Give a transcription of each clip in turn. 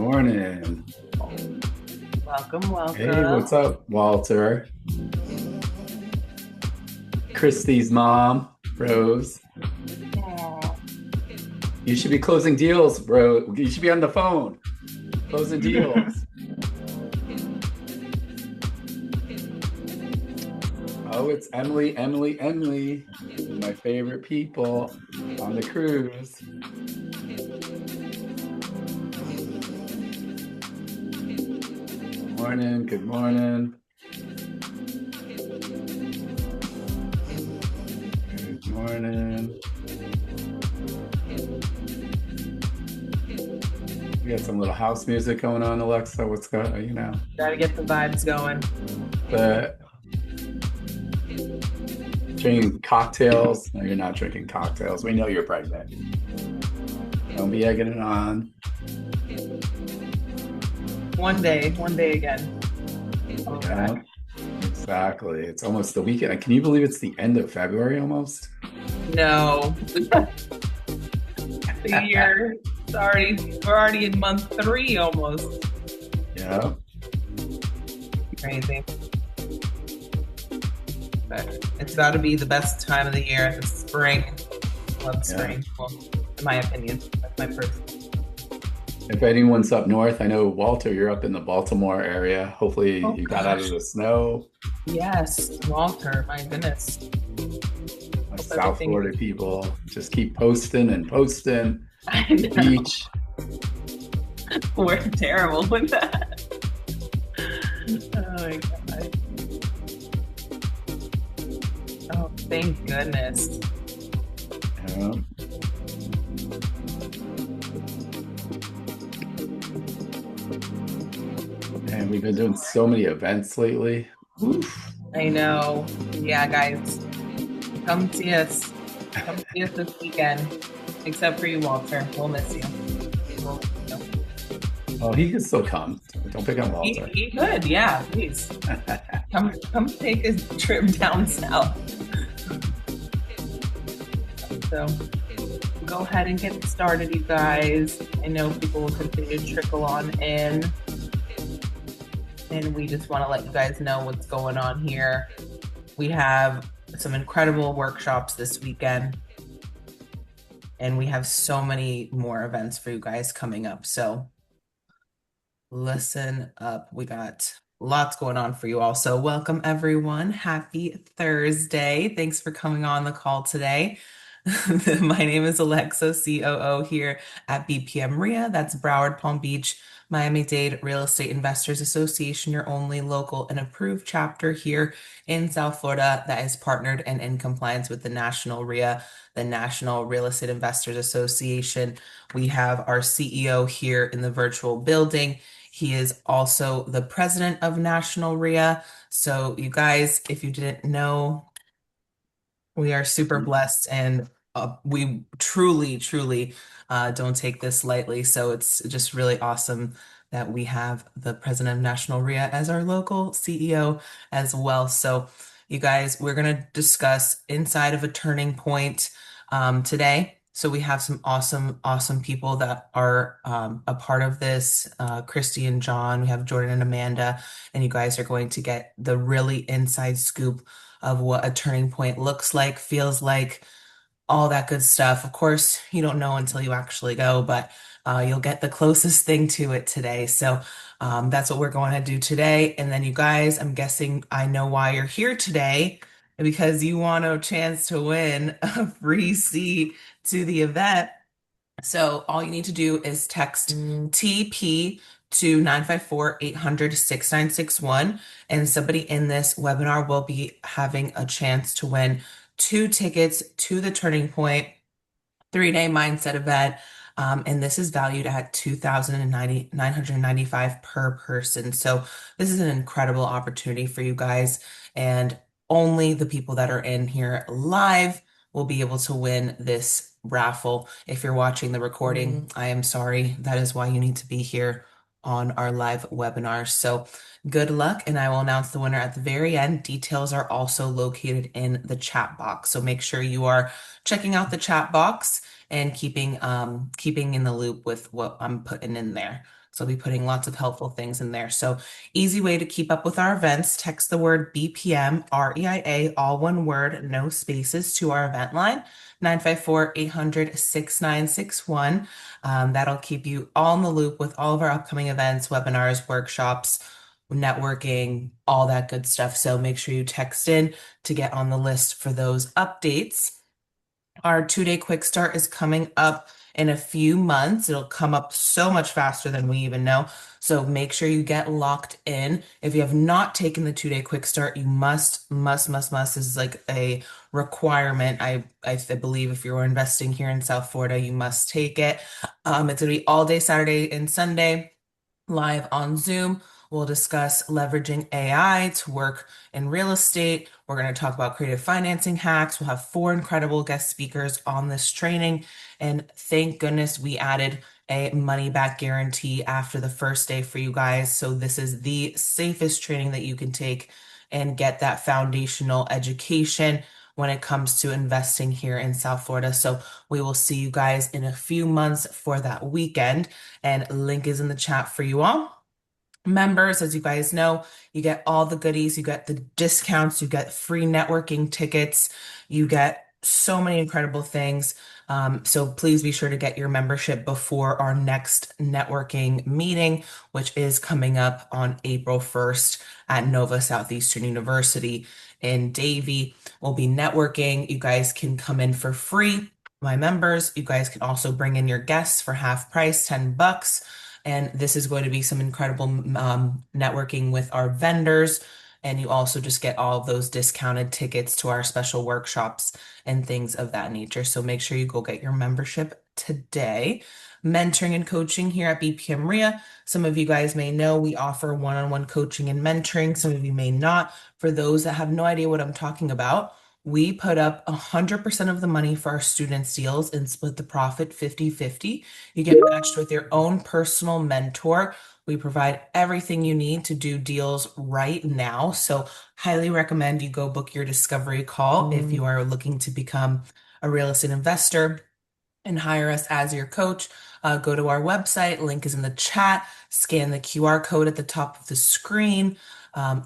Morning. Welcome, Hey, what's welcome. up, Walter? Christy's mom, Rose. Aw. You should be closing deals, bro. You should be on the phone closing deals. Oh, it's Emily, Emily, Emily. My favorite people on the cruise. Good morning. Good morning. Good morning. We got some little house music going on, Alexa. What's going? Gotta get the vibes going. The drinking cocktails. No, you're not drinking cocktails. We know you're pregnant. Don't be egging it on. One day again. I'll be Yeah, back. exactly. It's almost the weekend. Can you believe it's the end of February almost? No, the year. We're already in month three almost. Yeah. Crazy. But it's got to be the best time of the year. The spring. Love Yeah. spring. Well, in my opinion, that's my personal. If anyone's up north, I know Walter, you're up in the Baltimore area. Hopefully Oh you got out of gosh. the snow. Yes, Walter. My goodness. My Hope South everything. Florida people just keep posting and posting. I The know. beach. We're terrible with that. Oh my God. Oh, thank goodness. Yeah. And we've been doing so many events lately. Oof. I know. Yeah, guys, come see us. Come see us this weekend. Except for you, Walter. We'll miss you. We'll miss you. Oh, he can still come. Don't pick on Walter. He could, yeah, please. Come take a trip down south. So go ahead and get started, you guys. I know people will continue to trickle on in, and we just want to let you guys know what's going on here. We have some incredible workshops this weekend, and we have so many more events for you guys coming up. So listen up. We got lots going on for you all. So welcome everyone. Happy Thursday. Thanks for coming on the call today. My name is Alexa, COO here at BPM RIA. That's Broward Palm Beach, Miami-Dade Real Estate Investors Association, your only local and approved chapter here in South Florida that is partnered and in compliance with the National RIA, the National Real Estate Investors Association. We have our CEO here in the virtual building. He is also the president of National RIA. So, you guys, if you didn't know, we are super blessed and we truly, truly don't take this lightly. So it's just really awesome that we have the president of National RIA as our local CEO as well. So, you guys, we're going to discuss inside of a turning point today. So we have some awesome, awesome people that are a part of this. Christy and John, we have Jordan and Amanda, and you guys are going to get the really inside scoop of what a turning point looks like, feels like, all that good stuff. Of course, you don't know until you actually go, but you'll get the closest thing to it today. So that's what we're going to do today. And then, you guys, I'm guessing I know why you're here today because you want a chance to win a free seat to the event. So all you need to do is text TP to 954-800-6961, and somebody in this webinar will be having a chance to win two tickets to the Turning Point 3-day mindset event. And this is valued at $2,995 per person. So this is an incredible opportunity for you guys. And only the people that are in here live will be able to win this raffle. If you're watching the recording, I am sorry. That is why you need to be here on our live webinar. So good luck, and I will announce the winner at the very end. Details are also located in the chat box. So make sure you are checking out the chat box and keeping in the loop with what I'm putting in there. So I'll be putting lots of helpful things in there. So easy way to keep up with our events, text the word BPM, REIA, all one word, no spaces to our event line, 954-800-6961. That'll keep you all in the loop with all of our upcoming events, webinars, workshops, networking, all that good stuff. So make sure you text in to get on the list for those updates. Our 2-day quick start is coming up in a few months. It'll come up so much faster than we even know. So make sure you get locked in. If you have not taken the 2-day quick start, you must. This is like a requirement. I believe if you're investing here in South Florida, you must take it. It's gonna be all day Saturday and Sunday live on Zoom. We'll discuss leveraging AI to work in real estate. We're going to talk about creative financing hacks. We'll have 4 incredible guest speakers on this training. And thank goodness we added a money back guarantee after the first day for you guys. So this is the safest training that you can take and get that foundational education when it comes to investing here in South Florida. So we will see you guys in a few months for that weekend, and link is in the chat for you all. Members, as you guys know, you get all the goodies, you get the discounts, you get free networking tickets, you get so many incredible things. So please be sure to get your membership before our next networking meeting, which is coming up on April 1st at Nova Southeastern University in Davie. We'll be networking. You guys can come in for free. My members, you guys can also bring in your guests for half price, $10. And this is going to be some incredible networking with our vendors. And you also just get all of those discounted tickets to our special workshops and things of that nature. So make sure you go get your membership today. Mentoring and coaching here at BPM RIA. Some of you guys may know we offer one-on-one coaching and mentoring. Some of you may not. For those that have no idea what I'm talking about, we put up 100% of the money for our students' deals and split the profit 50-50. You get matched with your own personal mentor. We provide everything you need to do deals right now. So, highly recommend you go book your discovery call if you are looking to become a real estate investor and hire us as your coach. Go to our website, link is in the chat, scan the QR code at the top of the screen,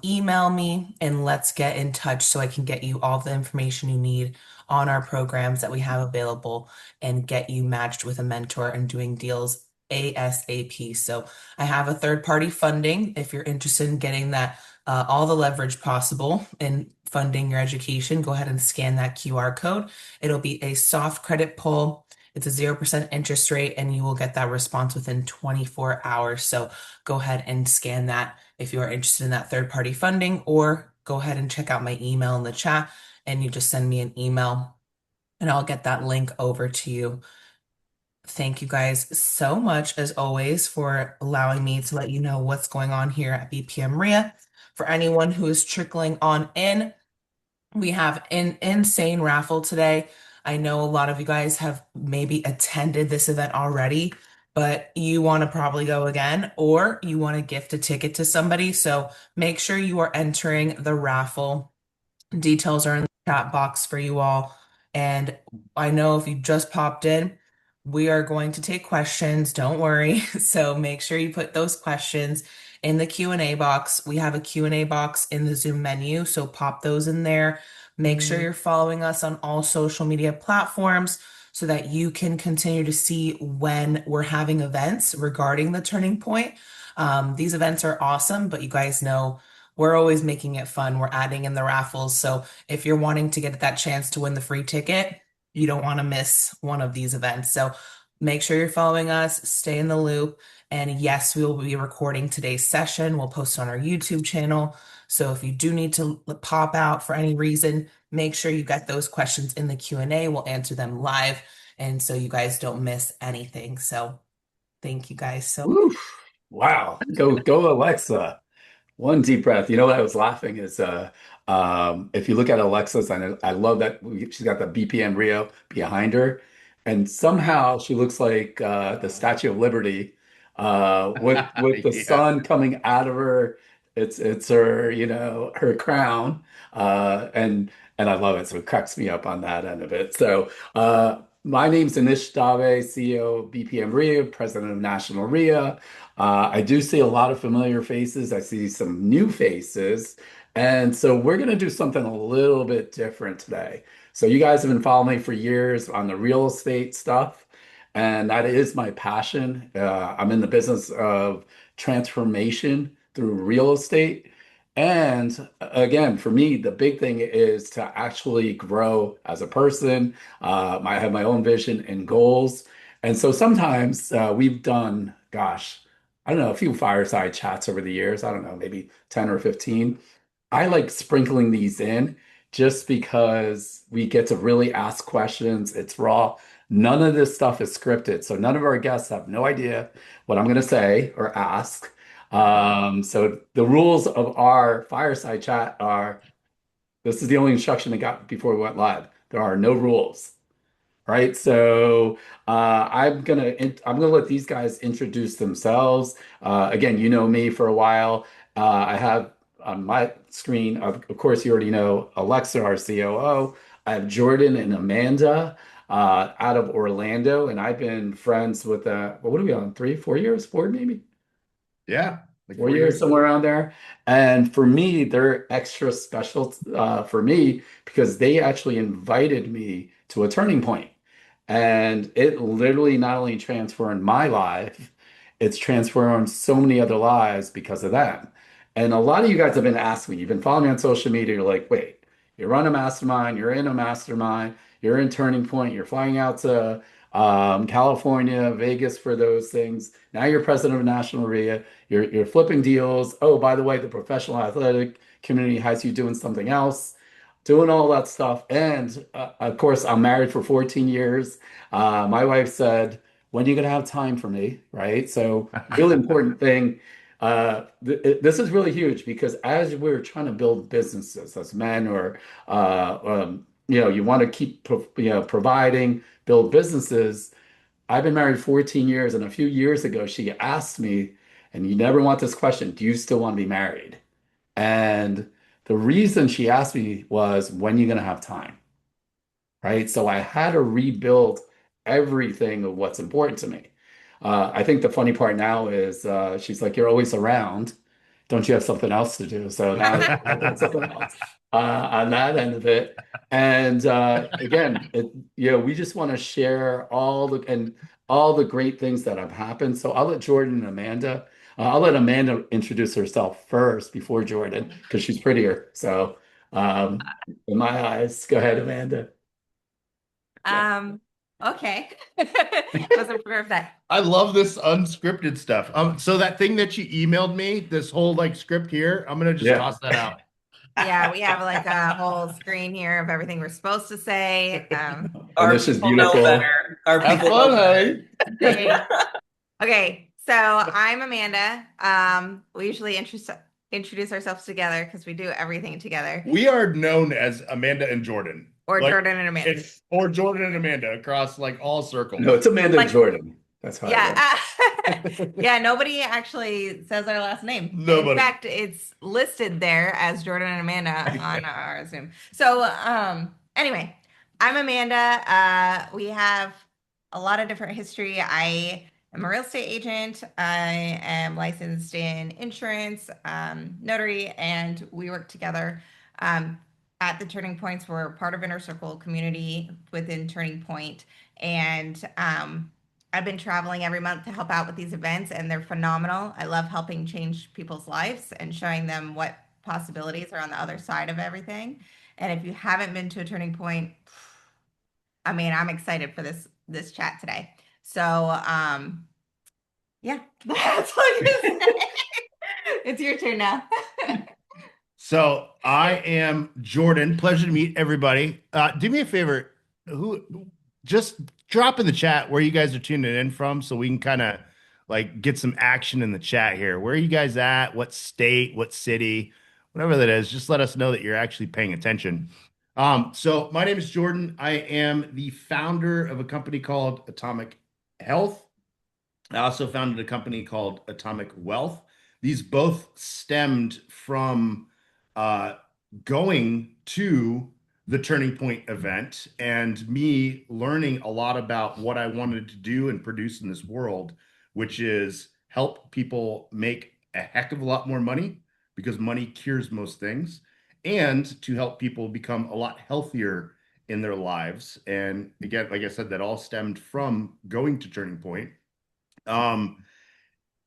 email me, and let's get in touch so I can get you all the information you need on our programs that we have available and get you matched with a mentor and doing deals ASAP. So I have a third-party funding if you're interested in getting that all the leverage possible in funding your education. Go ahead and scan that QR code. It'll be a soft credit pull. It's a 0% interest rate, and you will get that response within 24 hours. So go ahead and scan that if you are interested in that third-party funding, or go ahead and check out my email in the chat, and you just send me an email, and I'll get that link over to you. Thank you guys so much, as always, for allowing me to let you know what's going on here at BPM RIA. For anyone who is trickling on in, we have an insane raffle today. I know a lot of you guys have maybe attended this event already, but you want to probably go again, or you want to gift a ticket to somebody. So make sure you are entering the raffle. Details are in the chat box for you all. And I know if you just popped in, we are going to take questions. Don't worry. So make sure you put those questions in the Q&A box. We have a Q&A box in the Zoom menu, so pop those in there. Make sure you're following us on all social media platforms so that you can continue to see when we're having events regarding the Turning Point. These events are awesome, but you guys know we're always making it fun. We're adding in the raffles. So if you're wanting to get that chance to win the free ticket, you don't want to miss one of these events. So make sure you're following us, stay in the loop. And yes, we will be recording today's session. We'll post it on our YouTube channel. So if you do need to pop out for any reason, make sure you get those questions in the Q&A. We'll answer them live. And so you guys don't miss anything. So thank you guys so much. Woof. Wow. Go, Alexa. One deep breath. You know what I was laughing is if you look at Alexa's, and I love that she's got the BPM Rio behind her, and somehow she looks like the Statue of Liberty with the Yeah. sun coming out of her. It's her, her crown, and I love it. So it cracks me up on that end of it. So My name's Anish Dave, CEO of BPM RIA, president of National RIA. I do see a lot of familiar faces. I see some new faces. And so we're going to do something a little bit different today. So you guys have been following me for years on the real estate stuff, and that is my passion. I'm in the business of transformation through real estate. And again, for me, the big thing is to actually grow as a person. I have my own vision and goals. And so sometimes we've done, gosh, I don't know, a few fireside chats over the years. I don't know, maybe 10 or 15. I like sprinkling these in just because we get to really ask questions. It's raw. None of this stuff is scripted. So none of our guests have no idea what I'm going to say or ask. So the rules of our fireside chat are this is the only instruction I got before we went live. There are no rules, right? So I'm gonna let these guys introduce themselves. Again, you know me for a while. I have on my screen, of course, you already know Alexa, our COO. I have Jordan and Amanda out of Orlando, and I've been friends with what are we on? 3, 4 years? 4 maybe? Yeah, like 4 years, 4 years. somewhere around there. And for me, they're extra special for me because they actually invited me to a turning point. And it literally not only transformed my life, it's transformed so many other lives because of that. And a lot of you guys have been asking me, you've been following me on social media, you're like, wait, you're on a mastermind, you're in a mastermind, you're in Turning Point, you're flying out to California, Vegas for those things. Now you're president of National RIA. You're flipping deals. Oh, by the way, the professional athletic community has you doing something else, doing all that stuff. And of course, I'm married for 14 years. My wife said, "When are you gonna have time for me?" Right? So, really important thing. This is really huge because as we're trying to build businesses as men, or you want to keep providing, build businesses. I've been married 14 years, and a few years ago, she asked me, and you never want this question, do you still want to be married? And the reason she asked me was, when are you going to have time? Right? So I had to rebuild everything of what's important to me. I think the funny part now is she's like, you're always around. Don't you have something else to do? So now I've got something else on that end of it. And again, we just want to share all the great things that have happened. So I'll let Jordan and Amanda. I'll let Amanda introduce herself first before Jordan because she's prettier. So in my eyes, go ahead, Amanda. Um, okay. Wasn't prepared for that. I love this unscripted stuff. So that thing that you emailed me, this whole like script here, I'm gonna just Yeah. toss that out. Yeah, we have like a whole screen here of everything we're supposed to say. And this is people know beautiful. better. Our Have people fun, know better. honey. Okay, so I'm Amanda. We usually introduce ourselves together because we do everything together. We are known as Amanda and Jordan. Or Like, Jordan and Amanda. or Jordan and Amanda across like all circles. No, it's Amanda Like- Jordan. That's how I Yeah. Yeah, nobody actually says our last name. Nobody. In fact, it's listed there as Jordan and Amanda on our Zoom. So, anyway, I'm Amanda. We have a lot of different history. I am a real estate agent. I am licensed in insurance, notary, and we work together at the Turning Points. We're part of Inner Circle community within Turning Point, and I've been traveling every month to help out with these events, and they're phenomenal. I love helping change people's lives and showing them what possibilities are on the other side of everything. And if you haven't been to a Turning Point, I mean, I'm excited for this chat today. So, yeah, that's what you say. It's your turn now. So I am Jordan. Pleasure to meet everybody. Do me a favor. Who just drop in the chat where you guys are tuning in from so we can kind of like get some action in the chat here. Where are you guys at? What state? What city? Whatever that is, just let us know that you're actually paying attention. So my name is Jordan. I am the founder of a company called Atomic Health. I also founded a company called Atomic Wealth. These both stemmed from going to the Turning Point event and me learning a lot about what I wanted to do and produce in this world, which is help people make a heck of a lot more money because money cures most things, and to help people become a lot healthier in their lives. And again, like I said, that all stemmed from going to Turning Point. Um,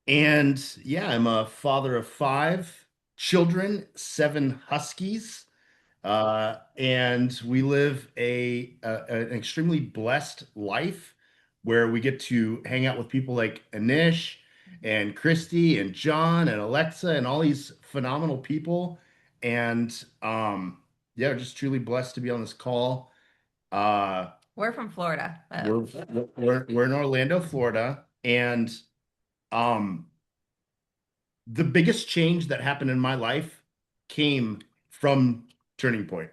and yeah, I'm a father of 5 children, 7 huskies. And we live an extremely blessed life where we get to hang out with people like Anish and Christy and John and Alexa and all these phenomenal people. And yeah, just truly blessed to be on this call. We're from Florida. We're in Orlando, Florida, and um the biggest change that happened in my life came from Turning Point.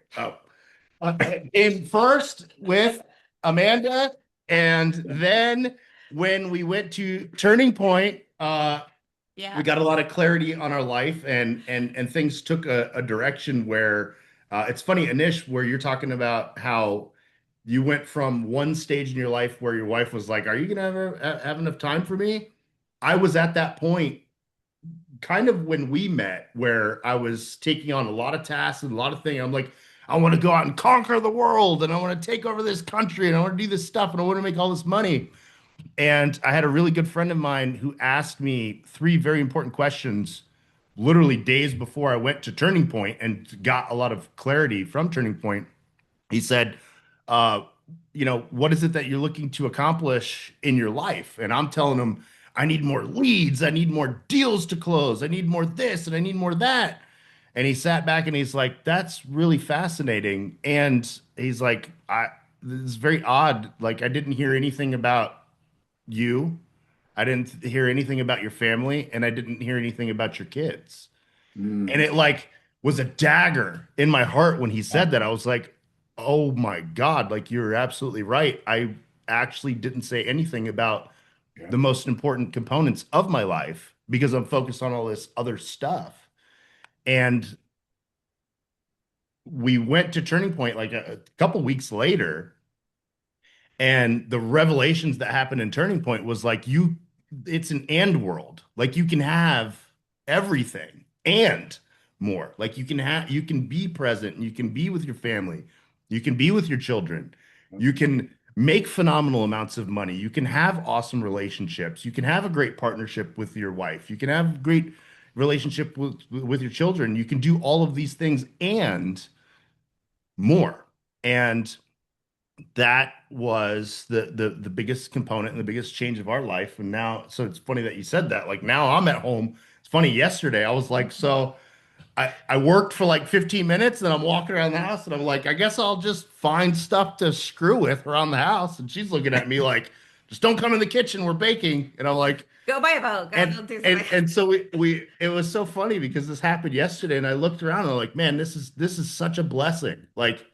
Came first with Amanda, and then when we went to Turning Point, Yeah. we got a lot of clarity on our life, and things took a direction where it's funny, Anish, where you're talking about how you went from one stage in your life where your wife was like, "Are you gonna have enough time for me?" I was at that point kind of when we met, where I was taking on a lot of tasks and a lot of things. I'm like, I want to go out and conquer the world, and I want to take over this country, and I want to do this stuff, and I want to make all this money. And I had a really good friend of mine who asked me 3 very important questions literally days before I went to Turning Point and got a lot of clarity from Turning Point. He said, uh, what is it that you're looking to accomplish in your life? And I'm telling him, I need more leads. I need more deals to close. I need more this and I need more that. And he sat back and he's like, that's really fascinating. And he's like, this is very odd. Like, I didn't hear anything about you. I didn't hear anything about your family, and I didn't hear anything about your kids. And it like was a dagger in my heart when he said that. I was like, oh my God, like you're absolutely right. I actually didn't say anything about the most important components of my life because I'm focused on all this other stuff. And we went to Turning Point like a couple weeks later, and the revelations that happened in Turning Point was like it's an and world. Like you can have everything and more. Like you can be present and you can be with your family. You can be with your children. You can make phenomenal amounts of money. You can have awesome relationships. You can have a great partnership with your wife. You can have a great relationship with your children. You can do all of these things and more. And that was the biggest component and the biggest change of our life. And now, so it's funny that you said that. Like now I'm at home. It's funny, yesterday I was like, so I worked for like 15 minutes and I'm walking around the house and I'm like, I guess I'll just find stuff to screw with around the house. And she's looking at me like, just don't come in the kitchen, we're baking. And I'm like, Go buy a boat. Go do something. and so we it was so funny because this happened yesterday and I looked around and I'm like, man, this is such a blessing. Like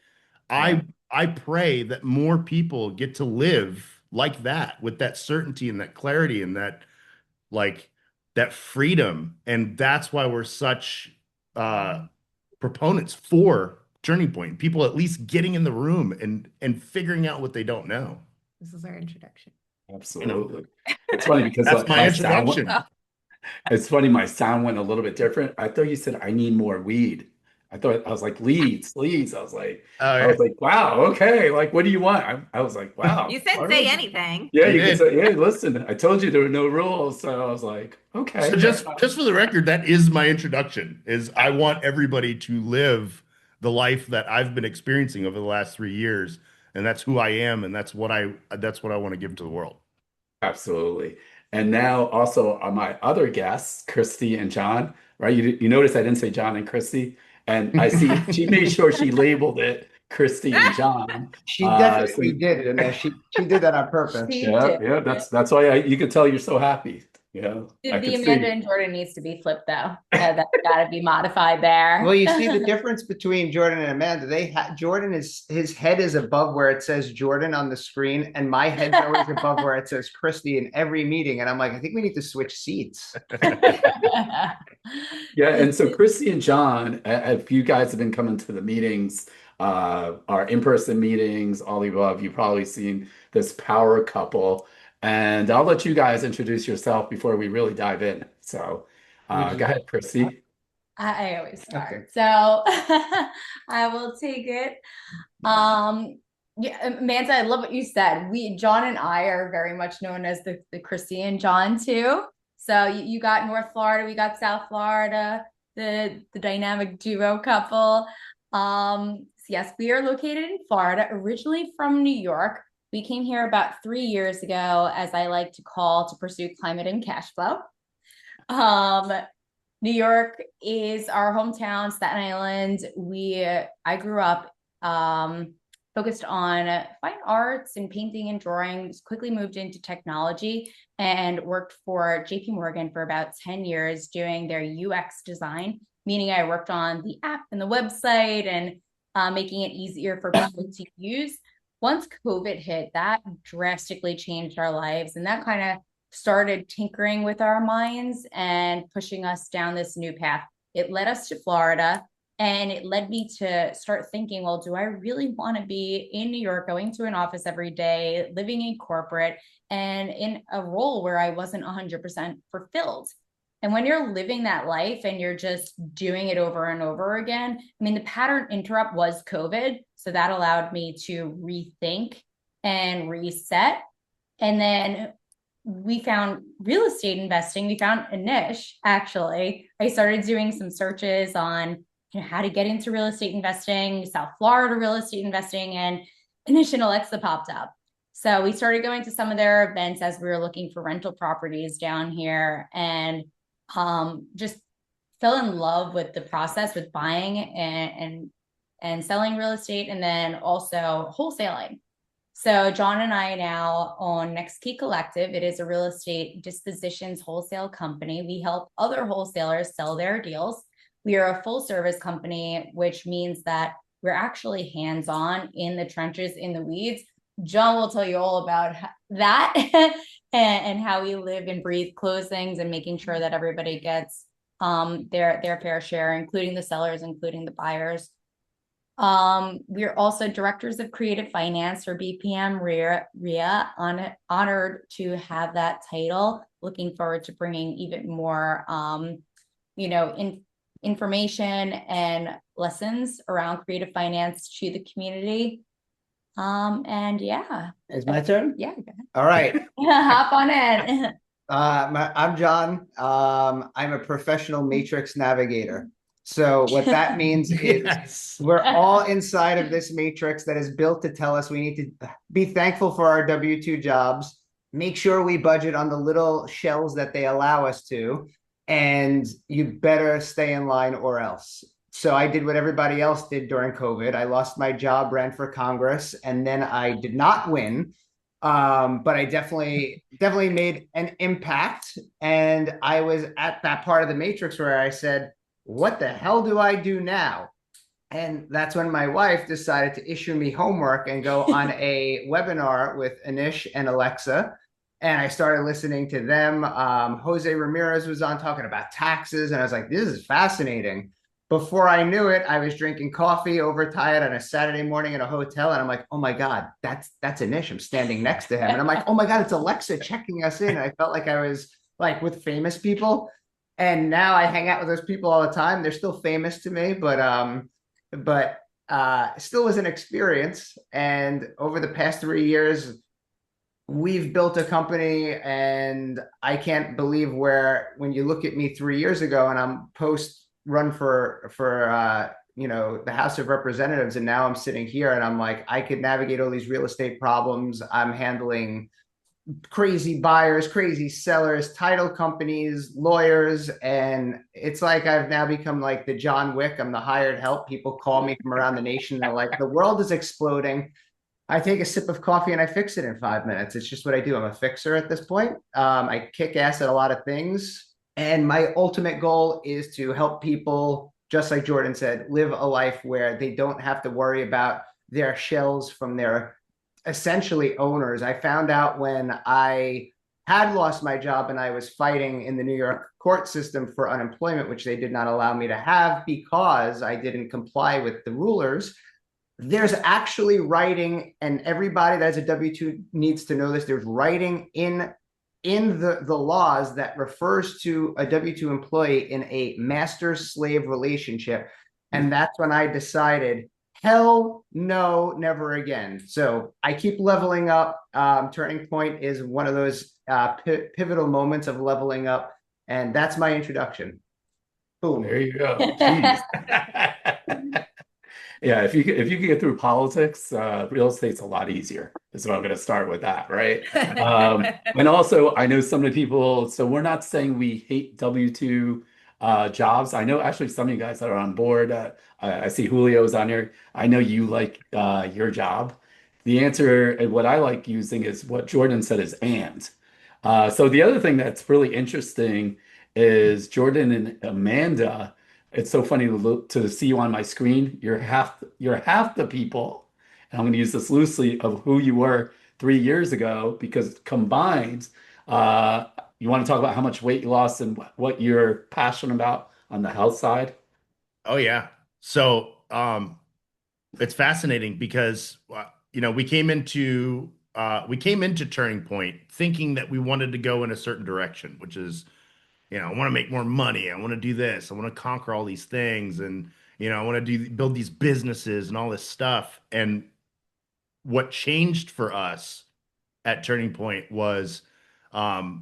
I pray that more people get to live like that with that certainty and that clarity and that like that freedom. And that's why we're such proponents for Turning Point. People at least getting in the room and figuring out what they don't know. This is our introduction. Absolutely. It's funny because That's my introduction. It's funny, my sound went a little bit different. I thought you said I need more weed. I was like leads. I was like, wow, okay. Like, what do you want? I was like, wow. You said all say right. anything. Yeah, you can say, hey, listen, I told you there were no rules. So I was like, okay. So just for the record, that is my introduction, is I want everybody to live the life that I've been experiencing over the last 3 years. And that's who I am, and that's what I want to give to the world. Absolutely. And now also on my other guests, Christy and John, right? You notice I didn't say John and Christy. And I see she made sure she labeled it Christy and John. She definitely did, and she did that on purpose. Yeah. That's why you can tell you're so happy. Yeah, The Amanda and Jordan needs to be flipped though. That's got to be modified there. Well, you see the difference between Jordan and Amanda. Jordan his head is above where it says Jordan on the screen, and my head's always above where it says Christy in every meeting. And I'm like, I think we need to switch seats. Yeah, and so Christy and John, if you guys have been coming to the meetings, our in-person meetings, all the above. You've probably seen this power couple. And I'll let you guys introduce yourself before we really dive in. So Would go you? ahead, Christy. I always Okay. start. So I will take it. Yeah, Amanda, I love what you said. John and I are very much known as the Chrissy and John too. So you got North Florida, we got South Florida, the dynamic duo couple. So yes, we are located in Florida, originally from New York. We came here about 3 years ago, as I like to call, to pursue climate and cash flow. Um, New York is our hometown, Staten Island. I grew up focused on fine arts and painting and drawing, quickly moved into technology and worked for JP Morgan for about 10 years doing their UX design, meaning I worked on the app and the website and making it easier for people to use. Once COVID hit, that drastically changed our lives, and that kind of started tinkering with our minds and pushing us down this new path. It led us to Florida, and it led me to start thinking, well, do I really want to be in New York, going to an office every day, living in corporate, and in a role where I wasn't 100% fulfilled? And when you're living that life and you're just doing it over and over again, I mean, the pattern interrupt was COVID. So that allowed me to rethink and reset. And then we found real estate investing. We found a niche, actually. I started doing some searches on how to get into real estate investing, South Florida real estate investing, and Anish and Alexa popped up. So we started going to some of their events as we were looking for rental properties down here, and just fell in love with the process, with buying and selling real estate, and then also wholesaling. So John and I now own Next Key Collective. It is a real estate dispositions wholesale company. We help other wholesalers sell their deals. We are a full service company, which means that we're actually hands-on in the trenches, in the weeds. John will tell you all about that and how we live and breathe closings and making sure that everybody gets their fair share, including the sellers, including the buyers. We're also directors of creative finance, or BPM RIA, honored to have that title. Looking forward to bringing even more, information and lessons around creative finance to the community. And yeah. It's my turn? Yeah, go ahead. All right. Hop on in. I'm John. I'm a professional matrix navigator. So what that means is Yes. we're all inside of this matrix that is built to tell us we need to be thankful for our W-2 jobs, make sure we budget on the little shells that they allow us to, and you better stay in line or else. So I did what everybody else did during COVID. I lost my job, ran for Congress, and then I did not win. But I definitely made an impact. And I was at that part of the matrix where I said, what the hell do I do now? And that's when my wife decided to issue me homework and go on a webinar with Anish and Alexa. And I started listening to them. Jose Ramirez was on talking about taxes. And I was like, this is fascinating. Before I knew it, I was drinking coffee overtired on a Saturday morning in a hotel. And I'm like, oh my God, that's Anish. I'm standing next to him. And I'm like, oh my God, it's Alexa checking us in. And I felt like I was like with famous people. And now I hang out with those people all the time. They're still famous to me, but still was an experience. And over the past 3 years, we've built a company, and I can't believe when you look at me 3 years ago and I'm run for the House of Representatives, and now I'm sitting here and I'm like, I could navigate all these real estate problems. I'm handling crazy buyers, crazy sellers, title companies, lawyers, and it's like I've now become like the John Wick. I'm the hired help. People call me from around the nation. They're like, the world is exploding. I take a sip of coffee and I fix it in 5 minutes. It's just what I do. I'm a fixer at this point. I kick ass at a lot of things. And my ultimate goal is to help people, just like Jordan said, live a life where they don't have to worry about their shells from their essentially owners. I found out when I had lost my job and I was fighting in the New York court system for unemployment, which they did not allow me to have because I didn't comply with the rulers, there's actually writing, and everybody that has a W-2 needs to know this. There's writing in the laws that refers to a W-2 employee in a master-slave relationship. And that's when I decided, hell no, never again. So I keep leveling up. Turning Point is one of those pivotal moments of leveling up. And that's my introduction. Boom. There you go. Jeez. Yeah, if you can get through politics, real estate's a lot easier. Is what I'm going to start with that, right? And also, I know some of the people. So we're not saying we hate W-2 jobs. I know actually some of you guys that are on board. I see Julio's on here. I know you like your job. The answer, and what I like using is what Jordan said is and. So the other thing that's really interesting is Jordan and Amanda. It's so funny to look to see you on my screen. You're half the people, and I'm going to use this loosely, of who you were 3 years ago, because combined, uh, you want to talk about how much weight you lost and what you're passionate about on the health side? Oh yeah. So it's fascinating because we came into Turning Point thinking that we wanted to go in a certain direction, which is, I want to make more money. I want to do this. I want to conquer all these things, and I want to build these businesses and all this stuff. And what changed for us at Turning Point was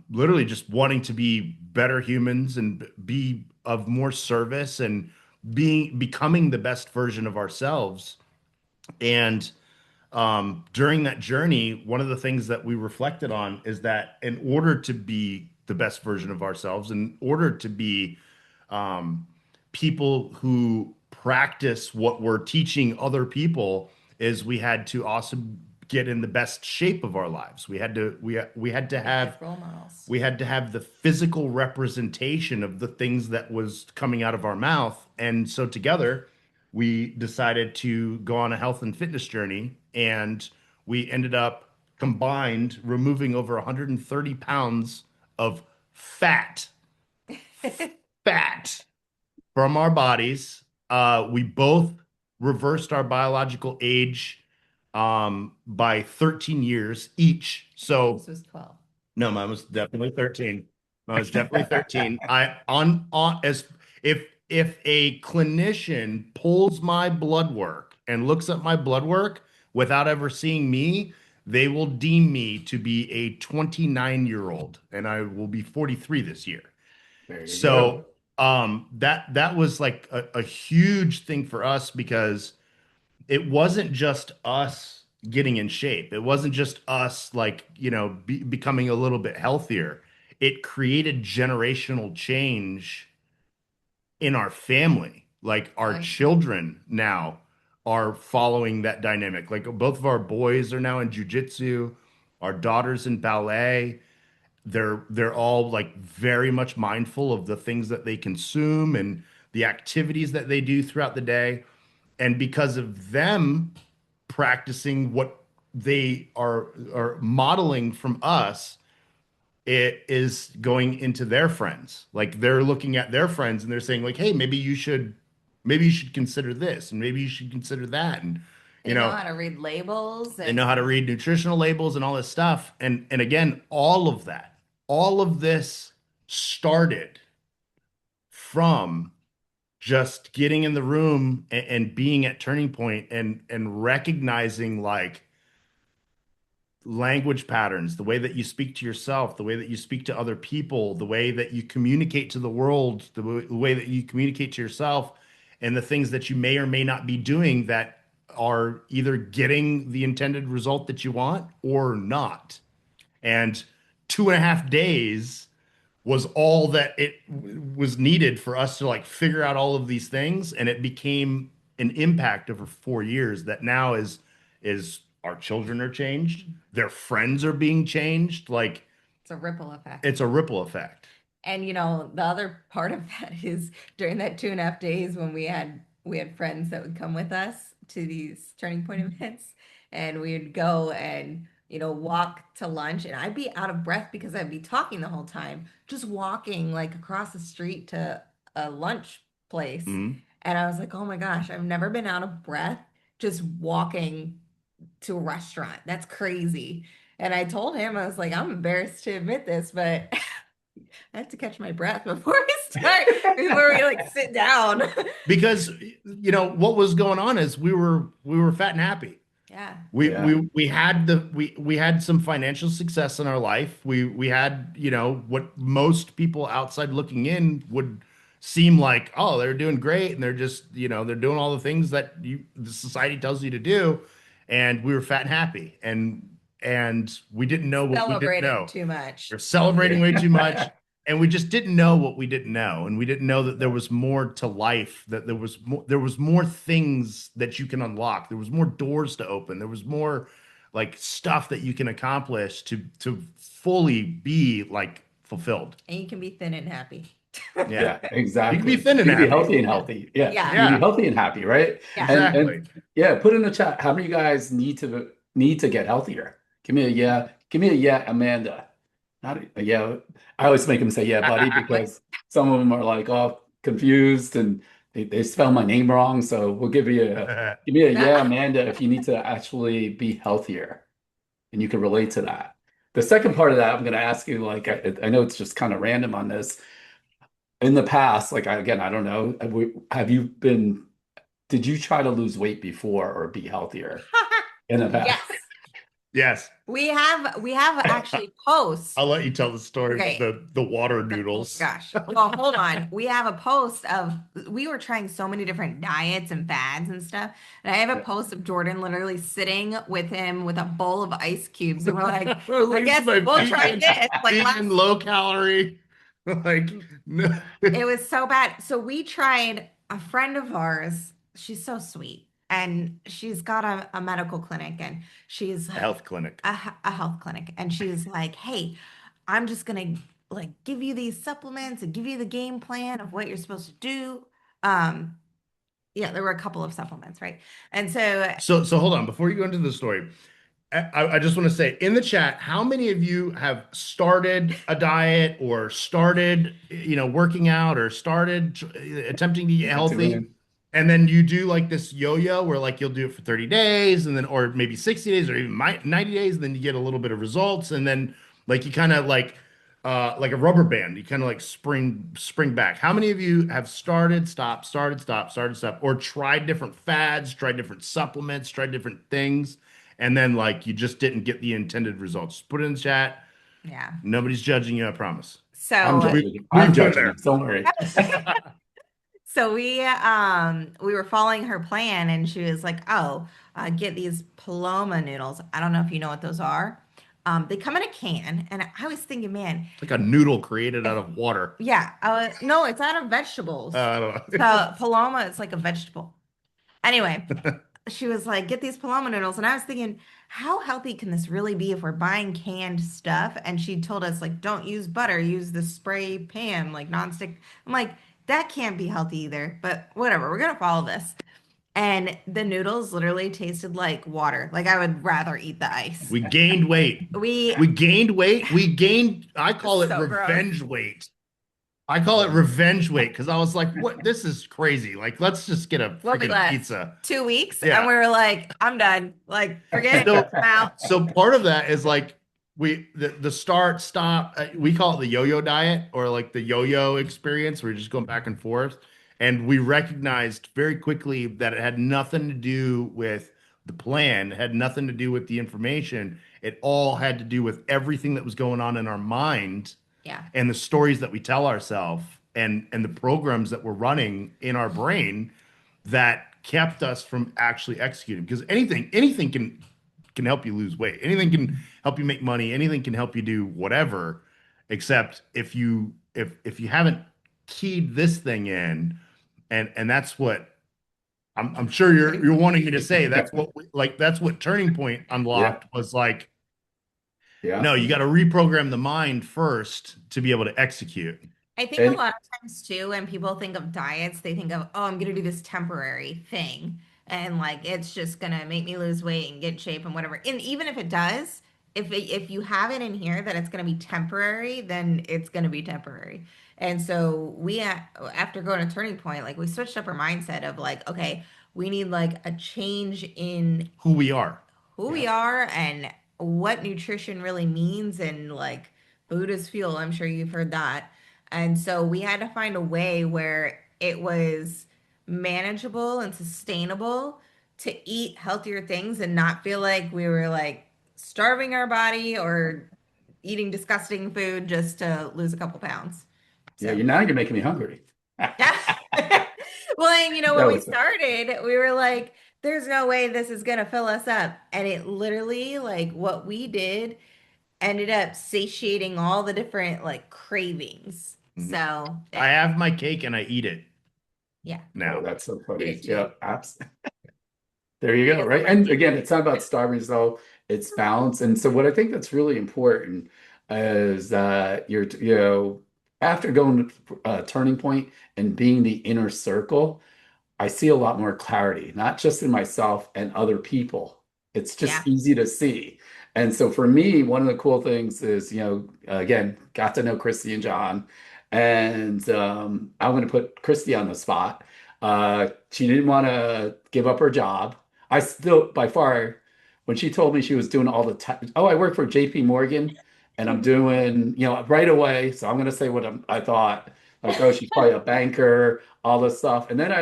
literally just wanting to be better humans and be of more service and becoming the best version of ourselves. And during that journey, one of the things that we reflected on is that in order to be the best version of ourselves, in order to be um, people who practice what we're teaching other people, is we had to also get in the best shape of our lives. We had to have Role models. we had to have the physical representation of the things that was coming out of our mouth. And so together we decided to go on a health and fitness journey, and we ended up combined removing over 130 pounds of fat fat from our bodies. We both reversed our biological age by 13 years each. So This was 12. no, mine was definitely 13. Mine was definitely 13. I on as if a clinician pulls my blood work and looks at my blood work without ever seeing me, they will deem me to be a 29-year-old, and I will be 43 this year. There you go. So that was like a huge thing for us, because it wasn't just us getting in shape. It wasn't just us like, becoming a little bit healthier. It created generational change in our family. Like our Right. children now are following that dynamic. Like both of our boys are now in jujitsu, our daughter's in ballet. They're all like very much mindful of the things that they consume and the activities that they do throughout the day. And because of them practicing what they are modeling from us, it is going into their friends. Like they're looking at their friends and they're saying like, hey, maybe you should consider this, and maybe you should consider that. And They know how to read labels. they know how to read nutritional labels and all this stuff. And again, all of this started from just getting in the room and being at Turning Point and recognizing like language patterns, the way that you speak to yourself, the way that you speak to other people, the way that you communicate to the world, the way that you communicate to yourself, and the things that you may or may not be doing that are either getting the intended result that you want or not. And 2.5 days was all that it was needed for us to like figure out all of these things, and it became an impact over 4 years that now is our children are changed, their friends are being changed. Like It's a ripple effect. it's a ripple effect. And the other part of that is during that 2.5 days when we had friends that would come with us to these Turning Point events, and we would go and walk to lunch, and I'd be out of breath because I'd be talking the whole time, just walking like across the street to a lunch place. Mhm. And I was like, oh my gosh, I've never been out of breath just walking to a restaurant. That's crazy. And I told him, I was like, I'm embarrassed to admit this, but I had to catch my breath before before we like sit down. Because what was going on is we were fat and happy. Yeah. We Yeah. we had we had some financial success in our life. We had, what most people outside looking in would seem like, oh, they're doing great and they're just, they're doing all the things that the society tells you to do. And we were fat and happy. And we didn't know what we didn't Celebrating know. too much. We're celebrating way too much. And we just didn't know what we didn't know. And we didn't know that there was more to life, that there was more things that you can unlock. There was more doors to open. There was more like stuff that you can accomplish to fully be like fulfilled. And you can be thin and happy. Yeah. Yeah, exactly. You can be thin and You can be happy. healthy and healthy. Yeah. Yeah. You can Yeah. be healthy and happy, right? Yeah. Exactly. Yeah, put in the chat, how many of you guys need to get healthier? Give me a yeah. Give me a yeah, Amanda. Not a yeah. I always make them say yeah, buddy, because some of them are like all confused and they spell my name wrong. So we'll give me a yeah, Amanda, if you need to actually be healthier and you can relate to that. The second part of that, I'm going to ask you, like, I know it's just kind of random on this. In the past, like, again, I don't know, did you try to lose weight before or be healthier in the past? Yes. Yes. We have actually posts. I'll let you tell the story Okay. of the water noodles. Gosh. Well, hold on. We have a post of we were trying so many different diets and fads and stuff. And I have a Yeah. post of Jordan literally sitting with him with a bowl of ice cubes. And we're like, At I least guess my we'll try vegan- this. Like vegan, low calorie. Like, no. it was so bad. So we tried a friend of ours. She's so sweet. And she's got a medical clinic and she's A health clinic. a health clinic. And she's like, hey, I'm just gonna like give you these supplements and give you the game plan of what you're supposed to do. Yeah, there were a couple of supplements, right? And so So hold on, before you go into the story, I just want to say in the chat, how many of you have started a diet or started, working out or started attempting to get healthy? And then you do like this yo-yo where like you'll do it for 30 days and then, or maybe 60 days or even 90 days, and then you get a little bit of results. And then like you kind of like a rubber band, you kind of like spring back. How many of you have started, stop, or tried different fads, tried different supplements, tried different things, and then like you just didn't get the intended results? Just put it in the chat. yeah. Nobody's judging you, I promise. I'm So judging you. we've I'm been judging there. you. Don't worry. so we were following her plan and she was like, oh, get these Paloma noodles. I don't know if you know what those are. They come in a can, and I was thinking, man, Like a noodle created out of water. yeah, no, it's out of vegetables. I don't know. So Paloma is like a vegetable. Anyway, she was like, get these Paloma noodles. And I was thinking, how healthy can this really be if we're buying canned stuff? And she told us, like, don't use butter, use the spray pan, like nonstick. I'm like, that can't be healthy either. But whatever, we're going to follow this. And the noodles literally tasted like water. Like I would rather eat the ice. We gained weight. We We gained weight. I call it So gross. revenge weight. I call it revenge weight because I was like, what? This is crazy. Like, let's just get a We'll be freaking less. pizza. 2 weeks Yeah. and we were like, I'm done. Like, forget So- it. I'm out. So part of that is like the start, stop, we call it the yo-yo diet or like the yo-yo experience. We're just going back and forth. And we recognized very quickly that it had nothing to do with the plan, it had nothing to do with the information. It all had to do with everything that was going on in our mind Yeah. and the stories that we tell ourselves and the programs that we're running in our brain that kept us from actually executing. Because anything can help you lose weight. Anything can help you make money. Anything can help you do whatever, except if you haven't keyed this thing in, and that's what I'm sure you're wanting me to say. That's what Turning Point unlocked was like. Yeah. No, you got to reprogram the mind first to be able to execute. I think And- a lot of times too, when people think of diets, they think of, oh, I'm gonna do this temporary thing, and like it's just gonna make me lose weight and get in shape and whatever. And even if it does, if you have it in here that it's gonna be temporary, then it's gonna be temporary. And so we after going to Turning Point, like we switched up our mindset of like, okay, we need like a change in Who we are. who we are and what nutrition really means and like food is fuel. I'm sure you've heard that. And so we had to find a way where it was manageable and sustainable to eat healthier things and not feel like we were like starving our body or eating disgusting food just to lose a couple pounds. Yeah, So now you're making me hungry. well, and you know, when That we was started, we were like, there's no way this is gonna fill us up. And it literally, like, what we did ended up satiating all the different like cravings. Mhm. So I have my cake and I eat it yeah. now. Oh, that's so funny. Great. Yeah, there you go. Right. And again, it's not about starving yourself, it's balance. And so what I think that's really important is that after going to turning point and being the inner circle, I see a lot more clarity, not just in myself and other people. It's Yeah. just easy to see. And so for me, one of the cool things is, again, got to know Christy and John. And I'm going to put Christy on the spot. She didn't want to give up her job. I still, by far, when she told me she was doing all the time, oh, I work for JP Morgan and I'm doing, right away. So I'm going to say what I thought, like, oh, she's probably a banker, all this stuff. And then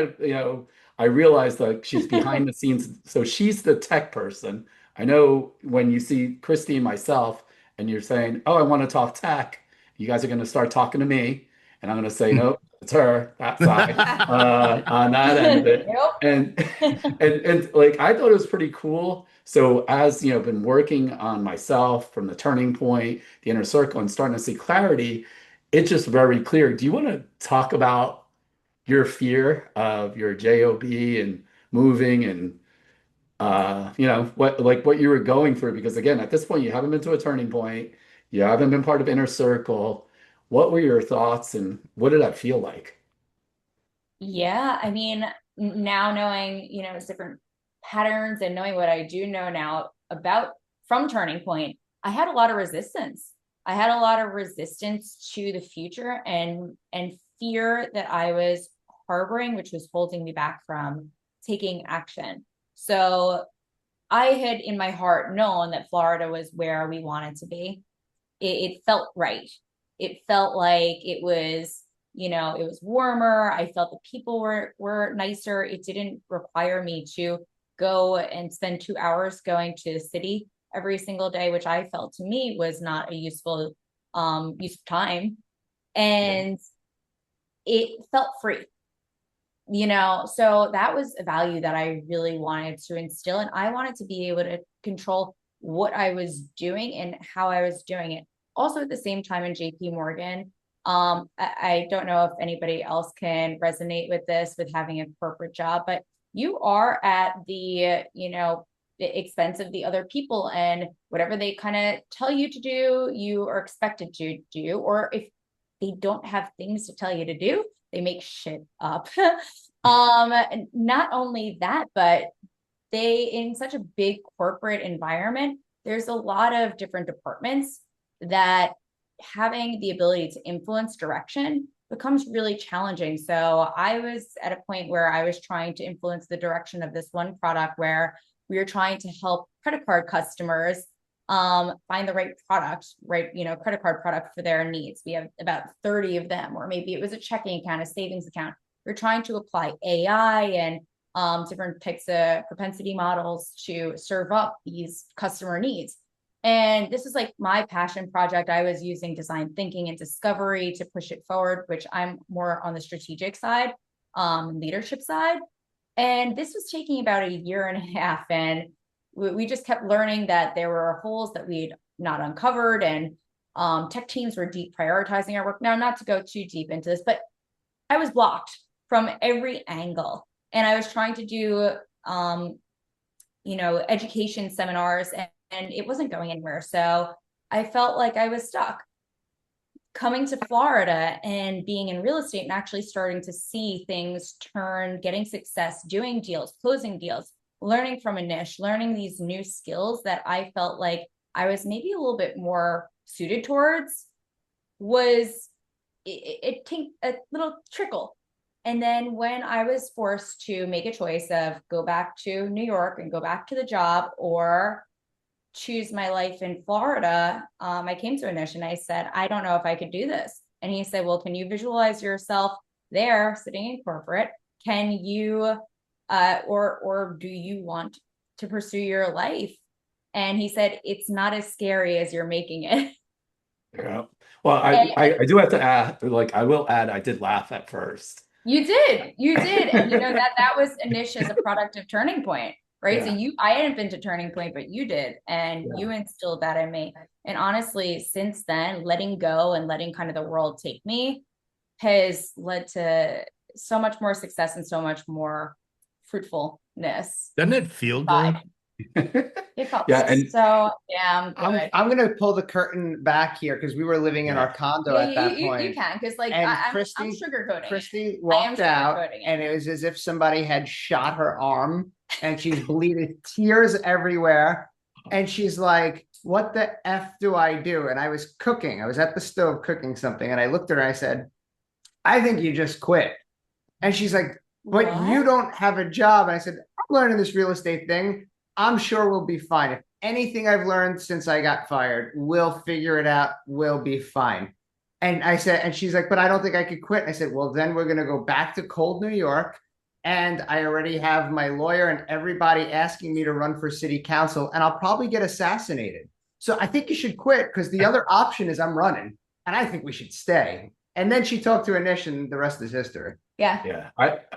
I realized like she's behind the scenes. So she's the tech person. I know when you see Christy and myself and you're saying, oh, I want to talk tech, you guys are going to start talking to me. And I'm going to say, no, it's her, that side, on that end of it. Yep. And, and like, I thought it was pretty cool. So as, been working on myself from the turning point, the inner circle and starting to see clarity, it's just very clear. Do you want to talk about your fear of your job and moving and what you were going through? Because again, at this point, you haven't been to a turning point, you haven't been part of inner circle. What were your thoughts and what did that feel like? Yeah, I mean, now knowing, different patterns and knowing what I do know now about from Turning Point, I had a lot of resistance. I had a lot of resistance to the future and fear that I was harboring, which was holding me back from taking action. So I had in my heart known that Florida was where we wanted to be. It felt right. It felt like it was warmer. I felt the people were nicer. It didn't require me to go and spend 2 hours going to the city every single day, which I felt to me was not a useful use of time. And it felt free, so that was a value that I really wanted to instill. And I wanted to be able to control what I was doing and how I was doing it. Also, at the same time in JP Morgan, I don't know if anybody else can resonate with this with having a corporate job, but you are at the expense of the other people, and whatever they kind of tell you to do, you are expected to do. Or if they don't have things to tell you to do, they make shit up. Not only that, but in such a big corporate environment, there's a lot of different departments that having the ability to influence direction becomes really challenging. So I was at a point where I was trying to influence the direction of this one product where we were trying to help credit card customers find the right product, right, credit card product for their needs. We have about 30 of them, or maybe it was a checking account, a savings account. We're trying to apply AI and different types of propensity models to serve up these customer needs. And this is like my passion project. I was using design thinking and discovery to push it forward, which I'm more on the strategic side, leadership side. And this was taking about a year and a half. And we just kept learning that there were holes that we'd not uncovered, and tech teams were deprioritizing our work. Now, not to go too deep into this, but I was blocked from every angle. And I was trying to do, education seminars, and it wasn't going anywhere. So I felt like I was stuck. Coming to Florida and being in real estate and actually starting to see things turn, getting success, doing deals, closing deals, learning from a niche, learning these new skills that I felt like I was maybe a little bit more suited towards, was it take a little trickle And then when I was forced to make a choice of go back to New York and go back to the job or choose my life in Florida, I came to Anish and I said, I don't know if I could do this. And he said, well, can you visualize yourself there sitting in corporate? Can you, or do you want to pursue your life? And he said, it's not as scary as you're making it. Yeah. Well, And I do have to add, like, I will add, I did laugh at first. you did. And you know that was Anish as a product of Turning Point, right? So Yeah. I hadn't been to Turning Point, but you did, and Yeah. you instilled that in me. And honestly, since then, letting go and letting kind of the world take me has led to so much more success and so much more fruitfulness. Doesn't it feel Bye. good? It felt Yeah, and so damn good. I'm gonna pull the curtain back here because we were living in Yeah. our condo Yeah, at that you point. can, because like And I'm Christy sugarcoating it. Christy I am walked out, sugarcoating it. and it was as if somebody had shot her arm, and she's bleeding, tears everywhere. And she's like, "What the F do I do?" And I was cooking. I was at the stove cooking something, and I looked at her and I said, "I think you just quit." And she's like, "But you What? don't have a job." And I said, "I'm learning this real estate thing. I'm sure we'll be fine. If anything I've learned since I got fired, we'll figure it out. We'll be fine." And I said, and she's like, "But I don't think I could quit." And I said, "Well, then we're going to go back to cold New York. And I already have my lawyer and everybody asking me to run for city council, and I'll probably get assassinated. So I think you should quit because the other option is I'm running, and I think we should stay." And then she talked to Anish, and the rest is history. Yeah. yeah,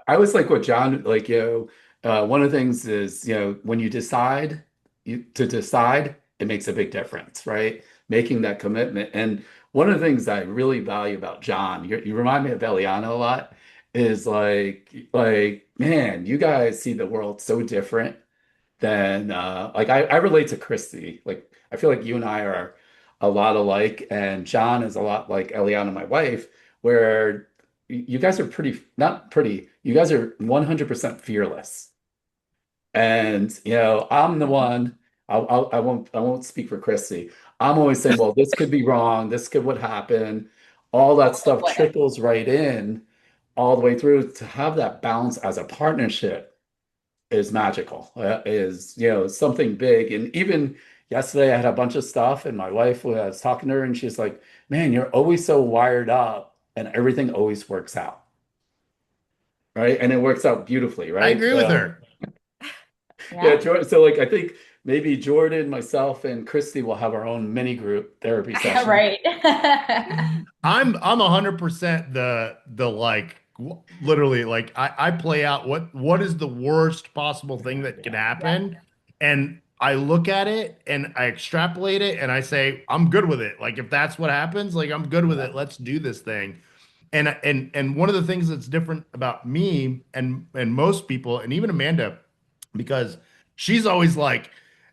I was like what John, like, one of the things is, when you decide to decide, it makes a big difference, right? Making that commitment. And one of the things I really value about John, you remind me of Eliana a lot, is like, man, you guys see the world so different than like I relate to Christy. Like I feel like you and I are a lot alike, and John is a lot like Eliana, my wife, where you guys are pretty, not pretty, you guys are 100% fearless. And I'm the one. I won't speak for Christy. I'm always saying, well, this could be wrong. This could what happen. All that stuff What? trickles right in, all the way through. To have that balance as a partnership is magical. Is something big. And even yesterday, I had a bunch of stuff, and my wife was talking to her, and she's like, "Man, you're always so wired up, and everything always works out, right? And it works out beautifully, I right?" agree with her. Yeah, Jordan. So like I think maybe Jordan, myself, and Christy will have our own mini group therapy session. Right. I'm 100% the like literally like I play out what is the worst possible thing that can happen, and I look at it and I extrapolate it and I say I'm good with it. Like if that's what happens, like I'm good with it. Let's do this thing. And one of the things that's different about me and most people and even Amanda, because she's always like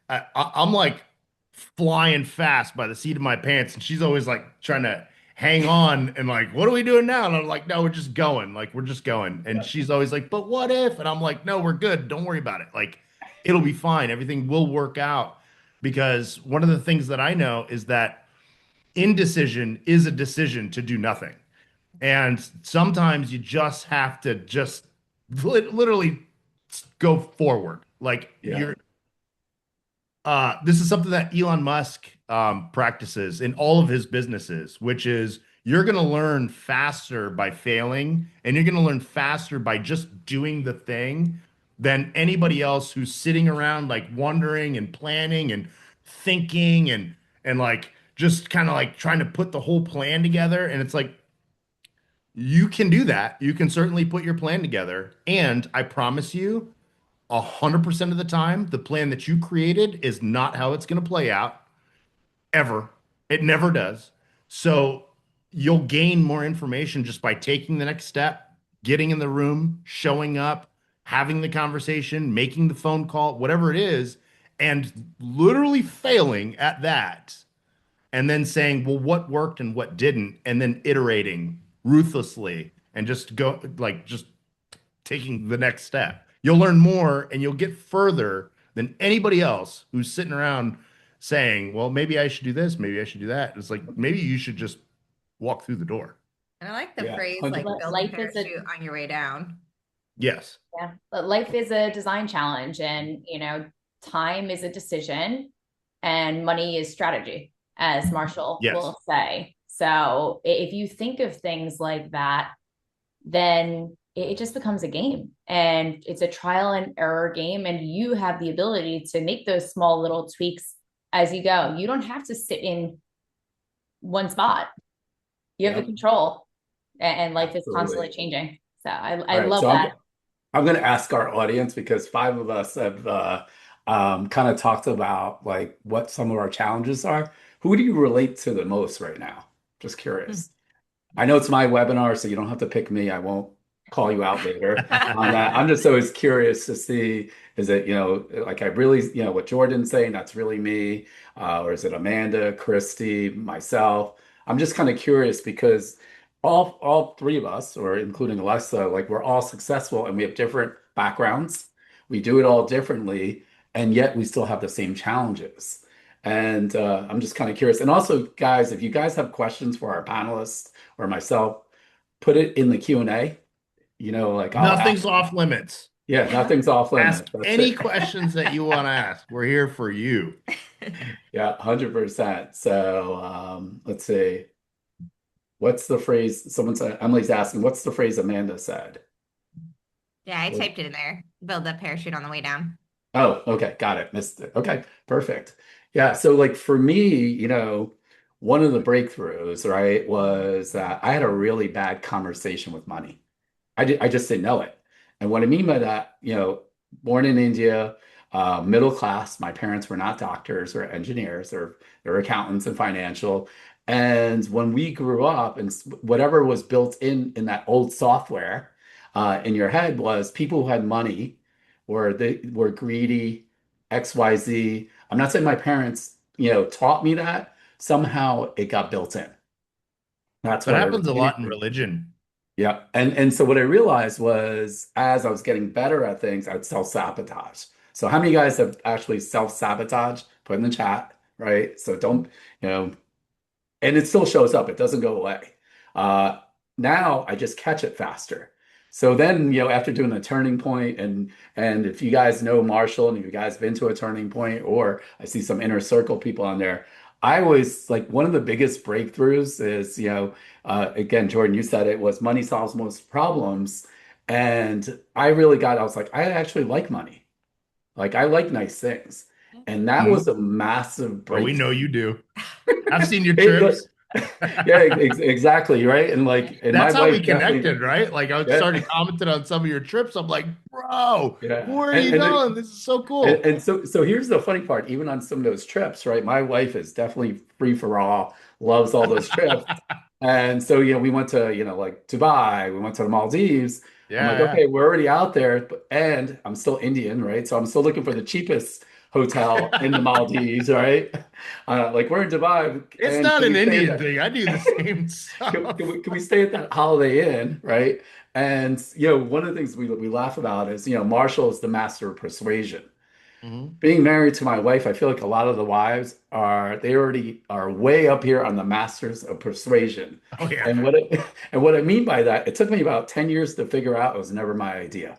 I'm like flying fast by the seat of my pants, and she's always like trying to hang on and like, what are we doing now? And I'm like, no, we're just going. Like, we're just going. And she's always like, but what if? And I'm like, no, we're good. Don't worry about it. Like, it'll be fine. Everything will work out. Because one of the things that I know is that indecision is a decision to do nothing. And sometimes you just have to just literally go forward. Like Yeah. you're this is something that Elon Musk practices in all of his businesses, which is you're going to learn faster by failing, and you're going to learn faster by just doing the thing than anybody else who's sitting around like wondering and planning and thinking and like just kind of like trying to put the whole plan together. And it's like you can do that. You can certainly put your plan together, and I promise you 100% of the time, the plan that you created is not how it's going to play out ever. It never does. So you'll gain more information just by taking the next step, getting in the room, showing up, having the conversation, making the phone call, whatever it is, and literally failing at that. And then saying, well, what worked and what didn't, and then iterating ruthlessly and just go like just taking the next step. You'll learn more and you'll get further than anybody else who's sitting around saying, well, maybe I should do this, maybe I should do that. It's like maybe you should just walk through the door. And I like the Yeah, phrase like 100%. build a Life is a parachute on your way down. Yes. Yeah, but life is a design challenge, and time is a decision, and money is strategy, as Marshall Yes. will say. So if you think of things like that, then it just becomes a game, and it's a trial and error game, and you have the ability to make those small little tweaks as you go. You don't have to sit in one spot. You have the Yep, control, and life is constantly absolutely. changing. So All I right, love so that. I'm going to ask our audience because five of us have kind of talked about like what some of our challenges are. Who do you relate to the most right now? Just Hmm. curious. I know it's my webinar, so you don't have to pick me. I won't call you out later on that. I'm just always curious to see, is it, like I really, what Jordan's saying, that's really me, or is it Amanda, Christy, myself? I'm just kind of curious because all three of us, or including Alexa, like we're all successful and we have different backgrounds. We do it all differently, and yet we still have the same challenges. And I'm just kind of curious. And also, guys, if you guys have questions for our panelists or myself, put it in the Q&A. Like I'll ask. Nothing's off limits. Yeah, nothing's off Ask limits. That's any it. questions that you want to ask. We're here for you. Yeah, 100%. So let's see. What's the phrase? Someone said, Emily's asking, what's the phrase Amanda said? Yeah, I typed it in there. Build a parachute on the way down. Oh, okay, got it. Missed it. Okay, perfect. Yeah, so like for me, one of the breakthroughs, right, was that I had a really bad conversation with money. I just didn't know it. And what I mean by that, born in India, middle class, my parents were not doctors or engineers, or they were accountants and financial. And when we grew up, and whatever was built in that old software in your head was people who had money or they were greedy, XYZ. I'm not saying my parents, taught me that. Somehow it got built in. That's That what I happens a lot in repeatedly. religion. Yeah. And so what I realized was as I was getting better at things, I'd self-sabotage. So how many guys have actually self-sabotage? Put in the chat, right? So don't, you know, and it still shows up. It doesn't go away. Uh, Now I just catch it faster. So then, after doing the turning point, and if you guys know Marshall, and if you guys been to a turning point, or I see some inner circle people on there, I always like one of the biggest breakthroughs is, again, Jordan, you said it was money solves most problems. And I was like, I actually like money. Like I like nice things. And that Mhm. was a massive Oh, we know breakthrough. you do. I've seen your It, like, trips. yeah, exactly, right? And like, and my That's how we wife definitely, connected, right? Like I yeah, started commenting on some of your trips. I'm like, bro, yeah. where are you going? This is so cool. And so here's the funny part, even on some of those trips, right? My wife is definitely free for all, loves all those trips. And so, we went to, like Dubai, we went to the Maldives. I'm like, Yeah, okay, we're already out there, and I'm still Indian, right? So I'm still looking for the cheapest hotel in the Maldives, right? Like we're in Dubai, it's and not can an we stay Indian at thing. I do the same stuff. can we stay at that Holiday Inn, right? And one of the things we laugh about is Marshall is the master of persuasion. Mhm. Being married to my wife, I feel like a lot of the wives they already are way up here on the masters of persuasion. Oh yeah. And and what I mean by that, it took me about 10 years to figure out it was never my idea.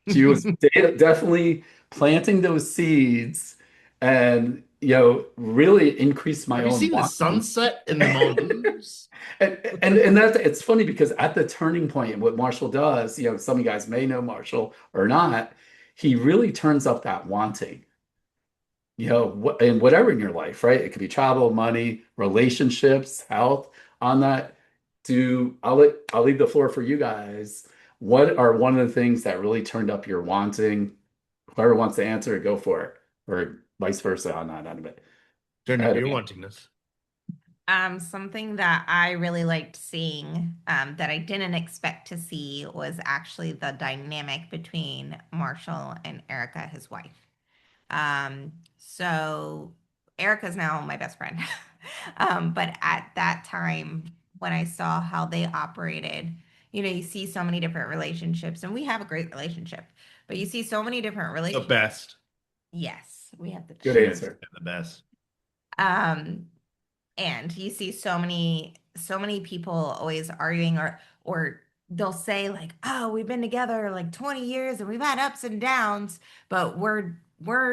She was definitely planting those seeds and really increased my Have you own seen the wanting. sunset in the Maldives? And that's it's funny because at the turning point, what Marshall does, some of you guys may know Marshall or not, he really turns up that wanting, and whatever in your life, right? It could be travel, money, relationships, health. On that, I'll leave the floor for you guys. What are one of the things that really turned up your wanting? Whoever wants to answer, go for it, or vice versa on that end of it. Turn Go up ahead, your Amanda. wantingness. Something that I really liked seeing, that I didn't expect to see was actually the dynamic between Marshall and Erica, his wife. So Erica's now my best friend. But at that time, when I saw how they operated, you see so many different relationships, and we have a great relationship, but you see so many different The relationships. best. Yes, we have the Good best. answer. The best. Um, and you see so many so many people always arguing or they'll say like, "Oh, we've been together like 20 years and we've had ups and downs, but we're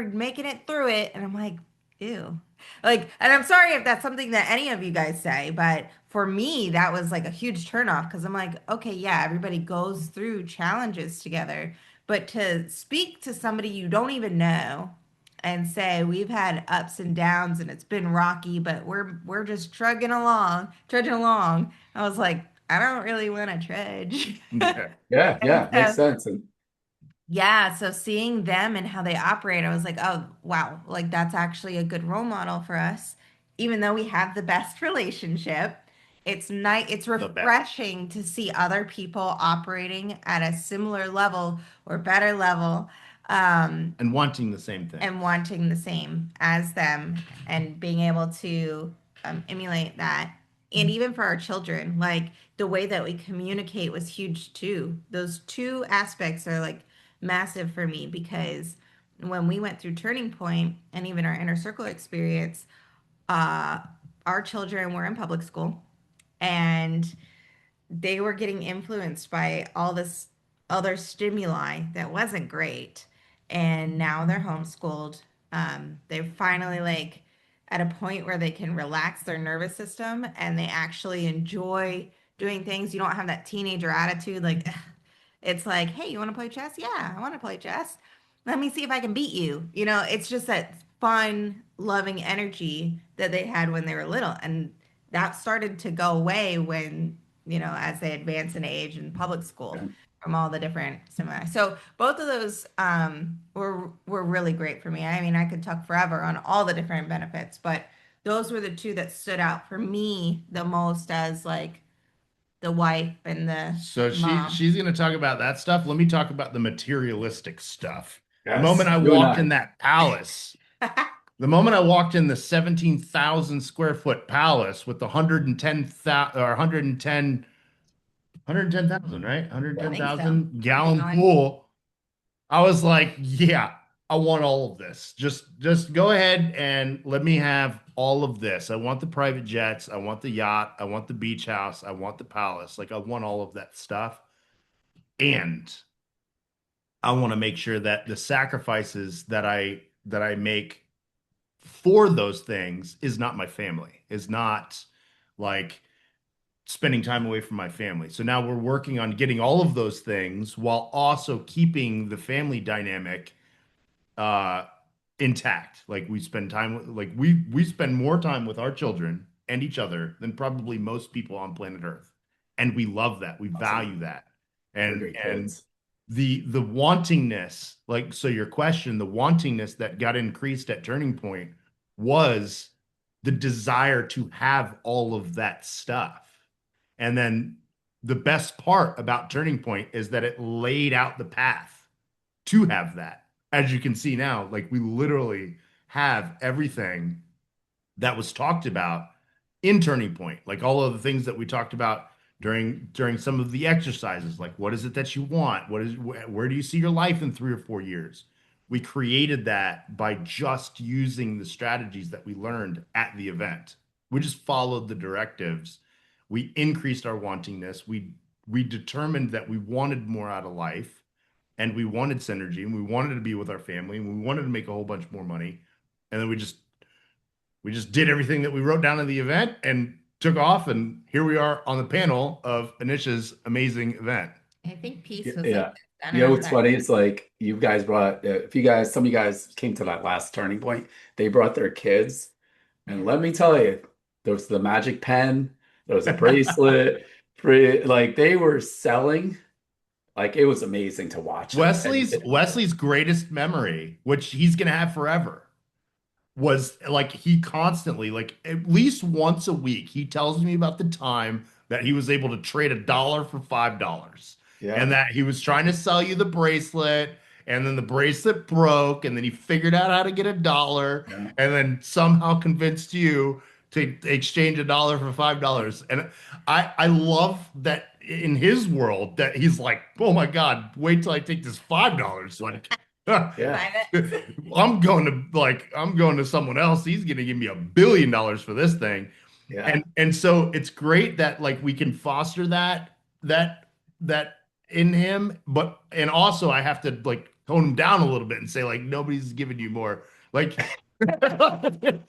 making it through it." And I'm like, "Ew." Like, and I'm sorry if that's something that any of you guys say, but for me, that was like a huge turnoff because I'm like, okay, yeah, everybody goes through challenges together, but to speak to somebody you don't even know and say we've had ups and downs and it's been rocky, but we're just trudging along. I was like, I don't really want to trudge. Yeah, And yeah, makes so sense. And yeah, so seeing them and how they operate, I was like, oh, wow, like that's actually a good role model for us. Even though we have the best relationship, it's The best. refreshing to see other people operating at a similar level or better level, And wanting the same thing. and wanting the same as them and being able to emulate that. And even for our children, like the way that we communicate was huge too. Those two aspects are like massive for me because when we went through Turning Point and even our inner circle experience, uh, our children were in public school and they were getting influenced by all this other stimuli that wasn't great. And now they're homeschooled. They're finally like at a point where they can relax their nervous system and they actually enjoy doing things. You don't have that teenager attitude. Like, it's like, hey, you want to play chess? Yeah, I want to play chess. Let me see if I can beat you. You know, it's just that fun, loving energy that they had when they were little. And that started to go away when, as they advance in age in public school from all the different similar. So both of those were really great for me. I mean, I could talk forever on all the different benefits, but those were the two that stood out for me the most as like the wife and the So mom. she's going to talk about that stuff. Let me talk about the materialistic stuff. The yes, moment I you and walked I. in that palace, the moment I walked in the 17,000 square foot palace with the 110,000 or 110,000, right? I think so. 110,000 gallon Gallon. pool. I was like, yeah, I want all of this. Just go ahead and let me have all of this. I want the private jets, I want the yacht, I want the beach house, I want the palace. Like I want all of that stuff. And I want to make sure that the sacrifices that I make for those things is not my family, is not like spending time away from my family. So now we're working on getting all of those things while also keeping the family dynamic uh intact. Like we spend time with like we spend more time with our children and each other than probably most people on planet Earth. And we love that. We Awesome. value that. They're And great kids. the wantingness, like so your question, the wantingness that got increased at Turning Point was the desire to have all of that stuff. And then the best part about Turning Point is that it laid out the path to have that. As you can see now, like we literally have everything that was talked about in Turning Point, like all of the things that we talked about during some of the exercises, like what is it that you want? Where do you see your life in 3 or 4 years? We created that by just using the strategies that we learned at the event. We just followed the directives. We increased our wantingness. We determined that we wanted more out of life and we wanted synergy and we wanted to be with our family and we wanted to make a whole bunch more money. And then we just did everything that we wrote down in the event and took off. And here we are on the panel of Anisha's amazing event. I think peace was like Yeah. the You center know of what's that. funny? It's like you guys brought, if you guys, some of you guys came to that last Turning Point, they brought their kids. And let me tell you, there was the magic pen, there was a bracelet, like they were selling. Like it was amazing to watch them. Wesley's greatest memory, which he's gonna have forever, was like he constantly, like at least once a week, he tells me about the time that he was able to trade $1 for $5. Yeah. And that he was trying to sell you the bracelet, and then the bracelet broke, and then he figured out how to get $1, Yeah. and then somehow convinced you to exchange $1 for $5. And I love that in his world that he's like, oh my God, wait till I take this $5. Like Yeah. I'm going to someone else. He's going to give me $1 billion for this thing. Yeah. And so it's great that like we can foster that in him, but and also I have to like tone him down a little bit and say like nobody's giving you more. Like that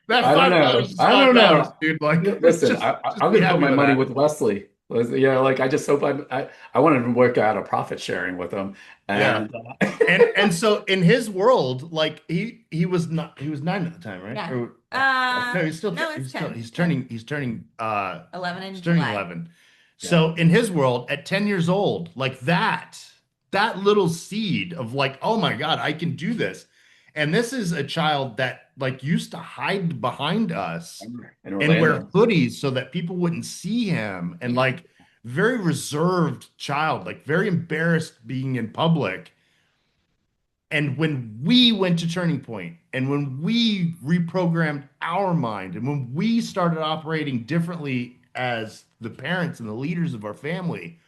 I don't $5 know. is I don't $5, know. dude. Like Listen, just I'm be gonna put happy my with money that. with Wesley. Like I just hope I wanted to work out a profit sharing with him, Yeah. and And so in his world, like he was 9 at the time, right? Yeah. No, he's still No, it's 10. he's turning 11 in he's turning July. 11. yeah, So in his world, at 10 years old, like that little seed of like, oh my God, I can do this. And this is a child that like used to hide behind us in and wear Orlando. hoodies so that people wouldn't see him and Yeah. like very reserved child, like very embarrassed being in public. And when we went to Turning Point and when we reprogrammed our mind and when we started operating differently as the parents and the leaders of our family,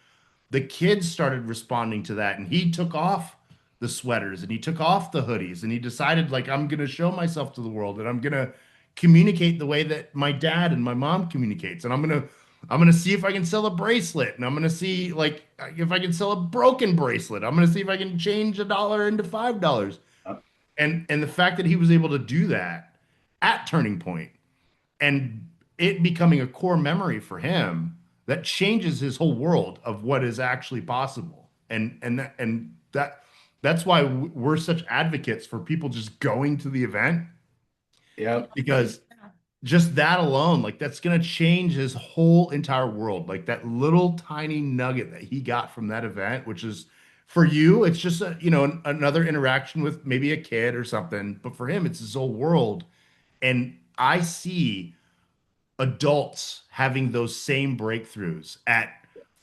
the kids started responding to that. And he took off the sweaters and he took off the hoodies and he decided, like, I'm going to show myself to the world and I'm going to communicate the way that my dad and my mom communicates. And I'm gonna see if I can sell a bracelet, and I'm gonna see like if I can sell a broken bracelet. I'm gonna see if I can change $1 into $5. Uh, And the fact that he was able to do that at Turning Point and it becoming a core memory for him that changes his whole world of what is actually possible. That's why we're such advocates for people just going to the event Yep. because just that alone, like that's gonna change his whole entire world. Like that little tiny nugget that he got from that event, which is for you, it's just another interaction with maybe a kid or something, but for him, it's his whole world. And I see adults having those same breakthroughs at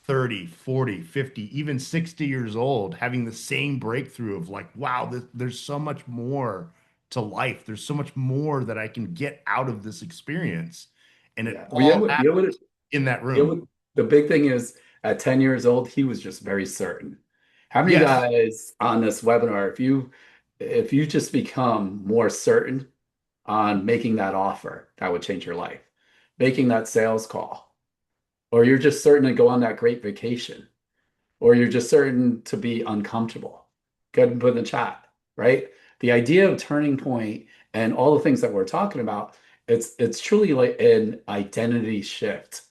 30, 40, 50, even 60 years old, having the same breakthrough of like, wow, there's so much more to life. There's so much more that I can get out of this experience. And it Yeah. Well, all happens what, in that you know room. what the big thing is at 10 years old, he was just very certain. How many Yes. guys on this webinar, if you just become more certain on making that offer, that would change your life. Making that sales call, or you're just certain to go on that great vacation, or you're just certain to be uncomfortable. Go ahead and put in the chat, right? The idea of turning point and all the things that we're talking about, it's truly like an identity shift,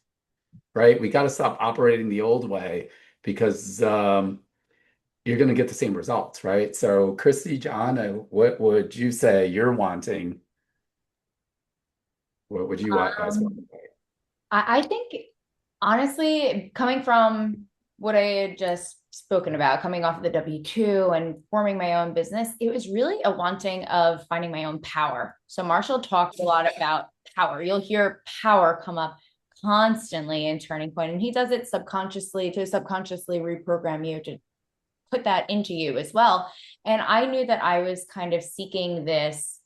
right? We got to stop operating the old way because you're going to get the same results, right? So, Christy, John, what would you say you're wanting? What would you guys want? Um, I think honestly, coming from what I had just spoken about, coming off of the W-2 and forming my own business, it was really a wanting of finding my own power. So Marshall talked a lot about power. You'll hear power come up constantly in Turning Point, and he does it subconsciously to subconsciously reprogram you to put that into you as well. And I knew that I was kind of seeking this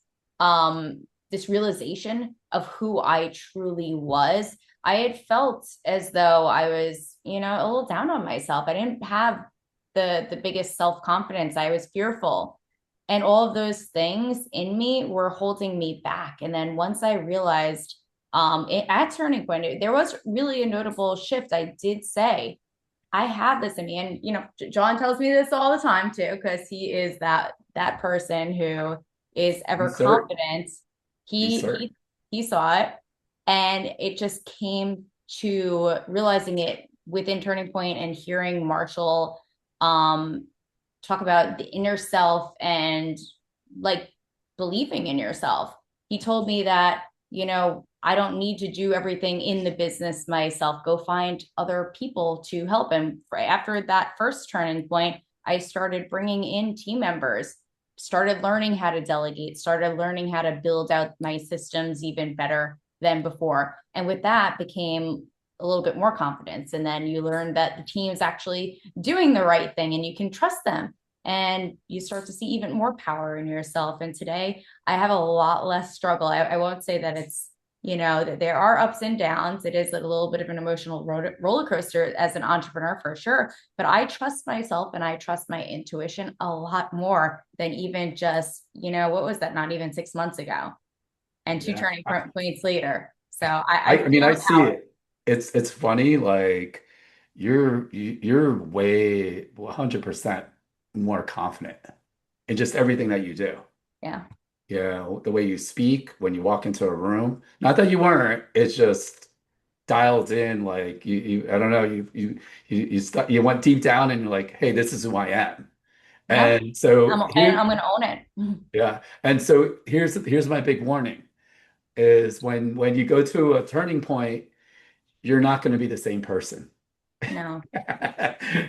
realization of who I truly was. I had felt as though I was, a little down on myself. I didn't have the biggest self-confidence. I was fearful. And all of those things in me were holding me back. And then once I realized at Turning Point, there was really a notable shift. I did say, I have this in me. And, John tells me this all the time too, because he is that person who is ever He's certain. confident. He's He, certain. he, he saw it, and it just came to realizing it within Turning Point and hearing Marshall talk about the inner self and like believing in yourself. He told me that, I don't need to do everything in the business myself. Go find other people to help. And after that first Turning Point, I started bringing in team members, started learning how to delegate, started learning how to build out my systems even better than before. And with that became a little bit more confidence. And then you learn that the team is actually doing the right thing and you can trust them. And you start to see even more power in yourself. And today I have a lot less struggle. I won't say that it's, that there are ups and downs. It is a little bit of an emotional roller coaster as an entrepreneur for sure. But I trust myself and I trust my intuition a lot more than even just, what was that? Not even 6 months ago. And two Yeah. turning points later. So I I mean, I feel see it. It's funny, like you're way 100% more confident in just everything that you do. yeah. Yeah, the way you speak when you walk into a room. Not that you weren't, it's just dialed in, like I don't know, you went deep down and you're like, hey, this is who I am. Yeah. And so And here, I'm gonna own it. yeah. And so here's my big warning is when you go to a turning point, you're not going to be the same person. No.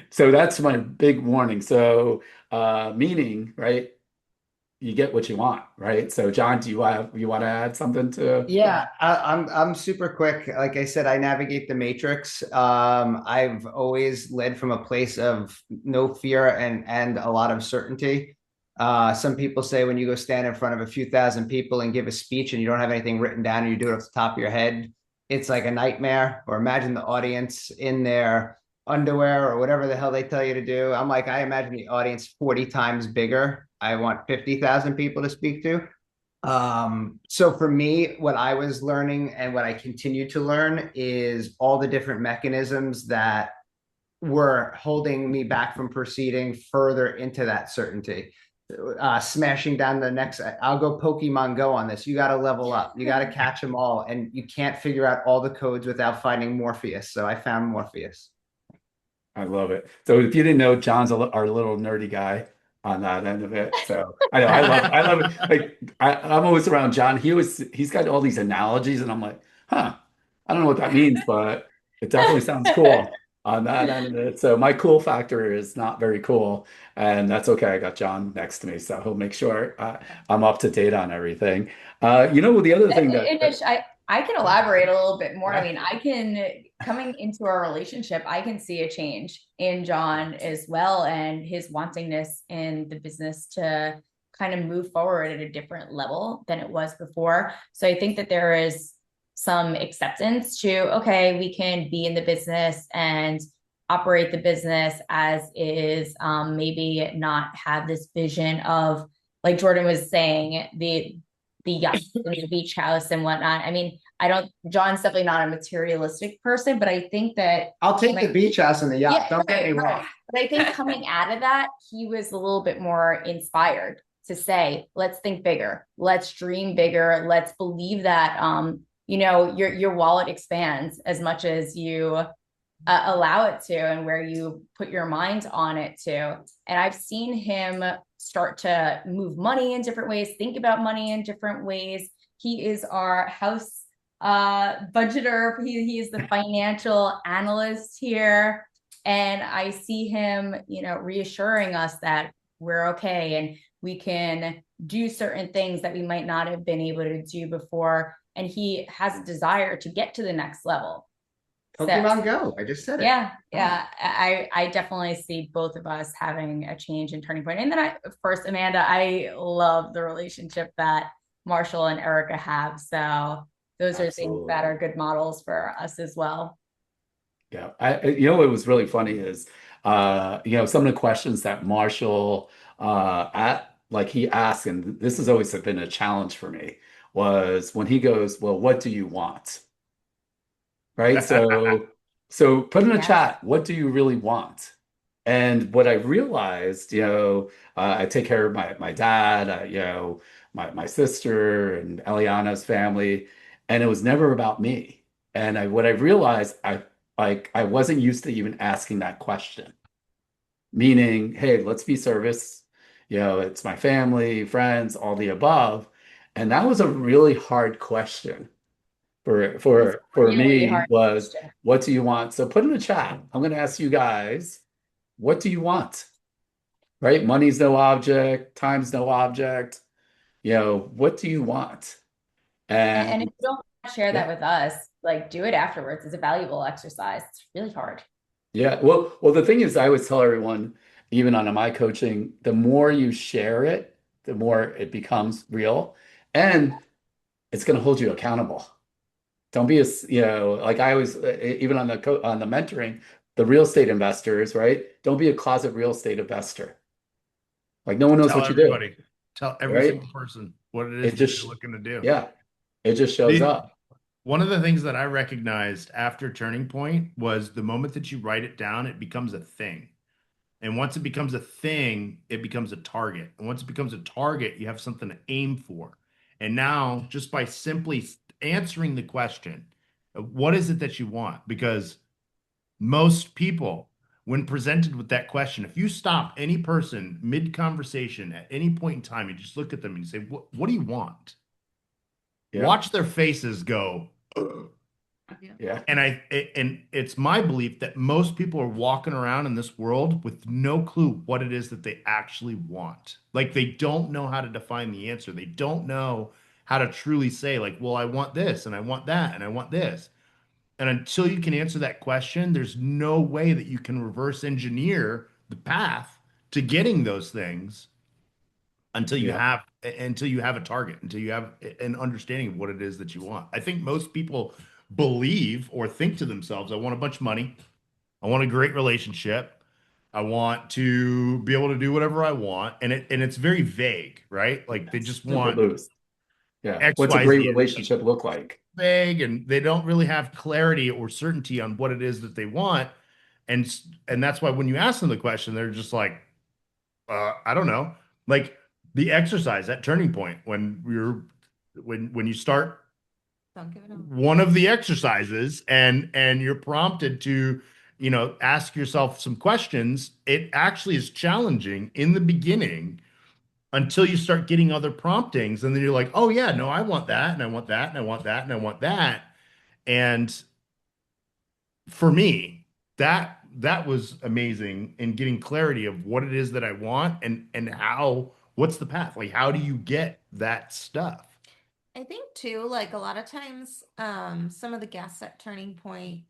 So that's my big warning. So meaning, right? You get what you want, right? So John, do you want to add something to Yeah, I'm super quick. Like I said, I navigate the matrix. I've always led from a place of no fear and a lot of certainty. Some people say when you go stand in front of a few thousand people and give a speech and you don't have anything written down and you do it off the top of your head, it's like a nightmare. Or imagine the audience in their underwear or whatever the hell they tell you to do. I'm like, I imagine the audience 40 times bigger. I want 50,000 people to speak to. So for me, what I was learning and what I continue to learn is all the different mechanisms that were holding me back from proceeding further into that certainty. Smashing down the next, I'll go Pokemon Go on this. You got to level up. You got to catch them all. And you can't figure out all the codes without finding Morpheus. So I found Morpheus. I love it. So if you didn't know, John's our little nerdy guy on that end of it. So I know I love it. Like I'm always around John. He's got all these analogies, and I'm like, huh, I don't know what that means, but it definitely sounds cool on that end of it. So my cool factor is not very cool, and that's okay. I got John next to me, so he'll make sure I'm up to date on everything. The other thing Inish, I can elaborate a little bit more. I Yeah. mean, I can, coming into our relationship, I can see a change in John as well and his wantingness in the business to kind of move forward at a different level than it was before. So I think that there is some acceptance to, okay, we can be in the business and operate the business as is, maybe not have this vision of, like Jordan was saying, the yacht and the beach house and whatnot. I mean, John's definitely not a materialistic person, but I think that I'll take the beach house and the yacht. yeah, Don't get me wrong. but I think coming out of that, he was a little bit more inspired to say, let's think bigger, let's dream bigger, let's believe that your wallet expands as much as you allow it to and where you put your mind on it to. And I've seen him start to move money in different ways, think about money in different ways. He is our house budgeter. He is the financial analyst here. And I see him, reassuring us that we're okay and we can do certain things that we might not have been able to do before. And he has a desire to get to the next level. Pokemon Go. I just said it. Yeah. I definitely see both of us having a change and turning point. And then first, Amanda, I love the relationship that Marshall and Erica have. So those are things that are good models for us as well. Yeah. What was really funny is, some of the questions that Marshall, he asked, and this has always been a challenge for me, was when he goes, well, what do you want? Right. So put in a chat, what do you really want? And what I realized, I take care of my dad, my sister and Eliana's family, and it was never about me. And what I realized, I wasn't used to even asking that question, meaning, hey, let's be service, it's my family, friends, all the above. And that was a really hard question for Really me hard was, question. what do you want? So put in the chat. I'm going to ask you guys, what do you want? Right? Money's no object, time's no object. What do you want? And if you don't share that Yeah. with us, like do it afterwards. It's a valuable exercise. It's really hard. Yeah. Well, the thing is, I always tell everyone, even on my coaching, the more you share it, the more it becomes real, and it's going to hold you accountable. Don't be like I always, even on the mentoring, the real estate investors, right? Don't be a closet real estate investor. Like no one knows Tell what you everybody. Tell do, every right? single person what it It is that just, you're looking to do. yeah, it just shows Did- up. one of the things that I recognized after Turning Point was the moment that you write it down, it becomes a thing. And once it becomes a thing, it becomes a target. And once it becomes a target, you have something to aim for. And now, just by simply answering the question, what is it that you want? Because most people, when presented with that question, if you stop any person mid conversation at any point in time, you just look at them and you say, what do you want? Yeah. Watch their faces go. Yeah. And it's my belief that most people are walking around in this world with no clue what it is that they actually want. Like they don't know how to define the answer. They don't know how to truly say like, well, I want this and I want that and I want this. And until you can answer that question, there's no way that you can reverse engineer the path to getting those things until you Yeah. have a target, until you have an understanding of what it is that you want. I think most people believe or think to themselves, I want a bunch of money, I want a great relationship, I want to be able to do whatever I want, and it's very vague, right? Like they just Super want loose. Yeah. X, What's a Y, great Z. relationship look like? Vague, and they don't really have clarity or certainty on what it is that they want. And that's why when you ask them the question, they're just like, I don't know. Like the exercise, that turning point when you start Don't give it up. one of the exercises and you're prompted to, ask yourself some questions, it actually is challenging in the beginning until you start getting other promptings, and then you're like, oh yeah, no, I want that, and I want that, and I want that, and I want that. And for me, that was amazing in getting clarity of what it is that I want and what's the path? Like how do you get that stuff? I think too, like a lot of times, some of the guests at Turning Point,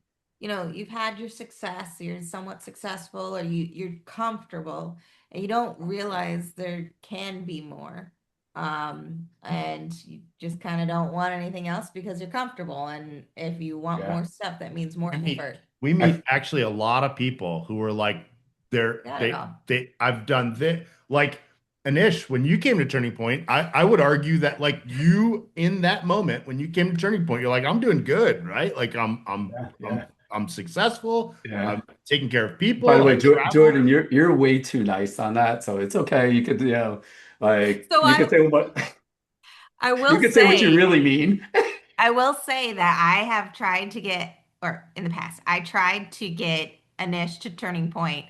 you've had your success, you're somewhat successful, or you're comfortable, and you don't realize there can be more. And you just kind of don't want anything else because you're comfortable. And if you want Yeah. more stuff, that means more I mean, effort. we meet actually a lot of people who are like Got it all. I've done this, like Anish, when you came to Turning Point, I would argue that like you in that moment when you came to Turning Point, you're like, I'm doing good, right? Like Yeah. I'm successful, Yeah. I'm taking care of By the people, I way, travel. Jordan, you're way too nice on that, so it's okay. You could, like So you could say what I you will could say what you say, really mean. I will say that I have tried to get, or in the past, I tried to get Anish to Turning Point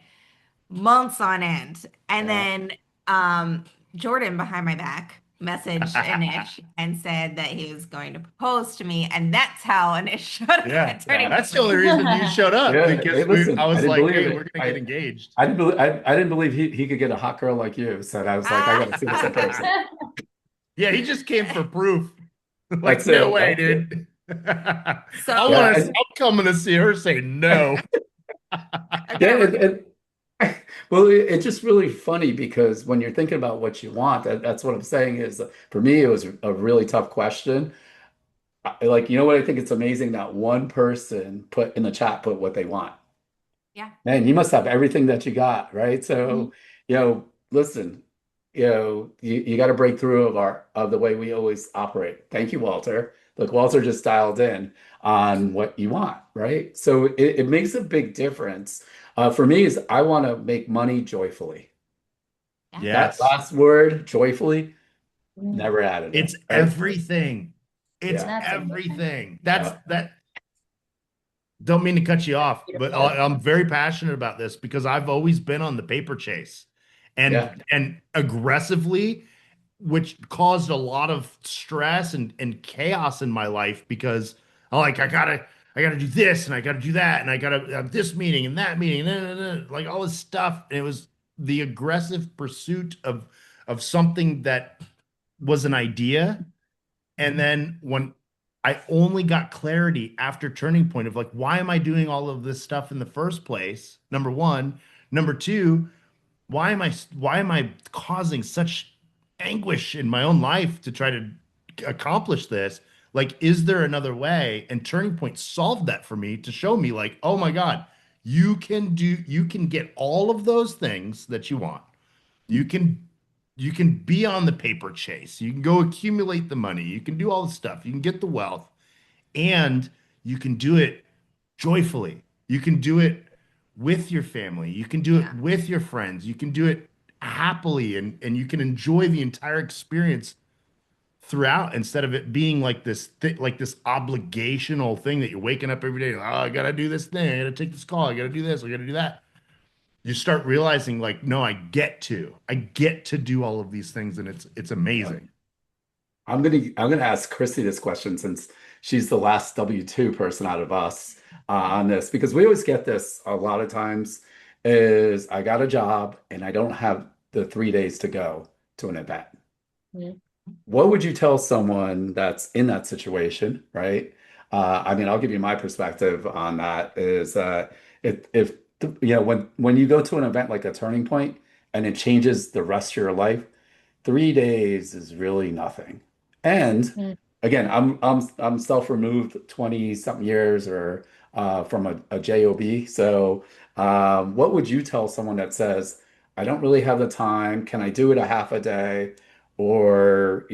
months on end. And Yeah. then Jordan behind my back messaged Anish and said that he was going to propose to me. And that's how Anish showed up Yeah, at Turning that's the only Point. reason you showed up Yeah. Hey, because listen, I I was didn't like, believe hey, it. we're gonna get engaged. I didn't believe he could get a hot girl like you. So I was like, I gotta see this in person. Yeah, he just came for proof. Like, That's no it. way, That's it. dude. So Yeah. I'm coming to see her say no. I've Yeah, never, well, it's just really funny because when you're thinking about what you want, that's what I'm saying is for me, it was a really tough question. Like, you know what? I think it's amazing that one person put in the chat put what they want. yeah. Man, you must have everything that you got, right? Mhm. So, listen, you got to break through of the way we always operate. Thank you, Walter. Look, Walter just dialed in on what you want, right? So it makes a big difference. For me, is I want to make money joyfully. That Yes, last word, joyfully, Mm. never added it's it, right? everything. It's Yeah, That's amazing. everything. That's yeah, that. Don't mean to cut you off, but Beautiful. I'm very passionate about this because I've always been on the paper chase yeah, and aggressively, which caused a lot of stress and chaos in my life because I gotta do this and I gotta do that and I gotta have this meeting and that meeting, like all this stuff. And it was the aggressive pursuit of something that was an idea. And then when I only got clarity after Turning Point of like, why am I doing all of this stuff in the first place? Number one. Number two, why am I causing such anguish in my own life to try to accomplish this? Like, is there another way? And Turning Point solved that for me to show me, like, oh my God, you can get all of those things that you want. You can you can be on the paper chase. You can go accumulate the money. You can do all the stuff. You can get the wealth. and you can do it joyfully. You can do it with your family. You can do it Yeah. with your friends. You can do it happily, and you can enjoy the entire experience throughout, instead of it being like like this obligational thing that you're waking up every day. Oh, I gotta do this thing. I gotta take this call. I gotta do this. I gotta do that. You start realizing like, no, I get to do all of these things, and it's amazing. I'm gonna ask Christy this question since she's the last W-2 person out of us on this, because we always get this a lot of times is I got a job and I don't have the 3 days to go to an event. Mhm. What would you tell someone that's in that situation, right? I mean, I'll give you my perspective on that is if you know when you go to an event like a Turning Point and it changes the rest of your life, 3 days is really nothing. And Mm. again, I'm self-removed 20 something years or from a job. So what would you tell someone that says, I don't really have the time, can I do it a half a day? Or,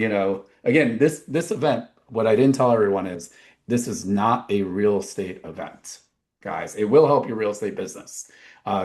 again, this event, what I didn't tell everyone is this is not a real estate event, guys. It will help your real estate business.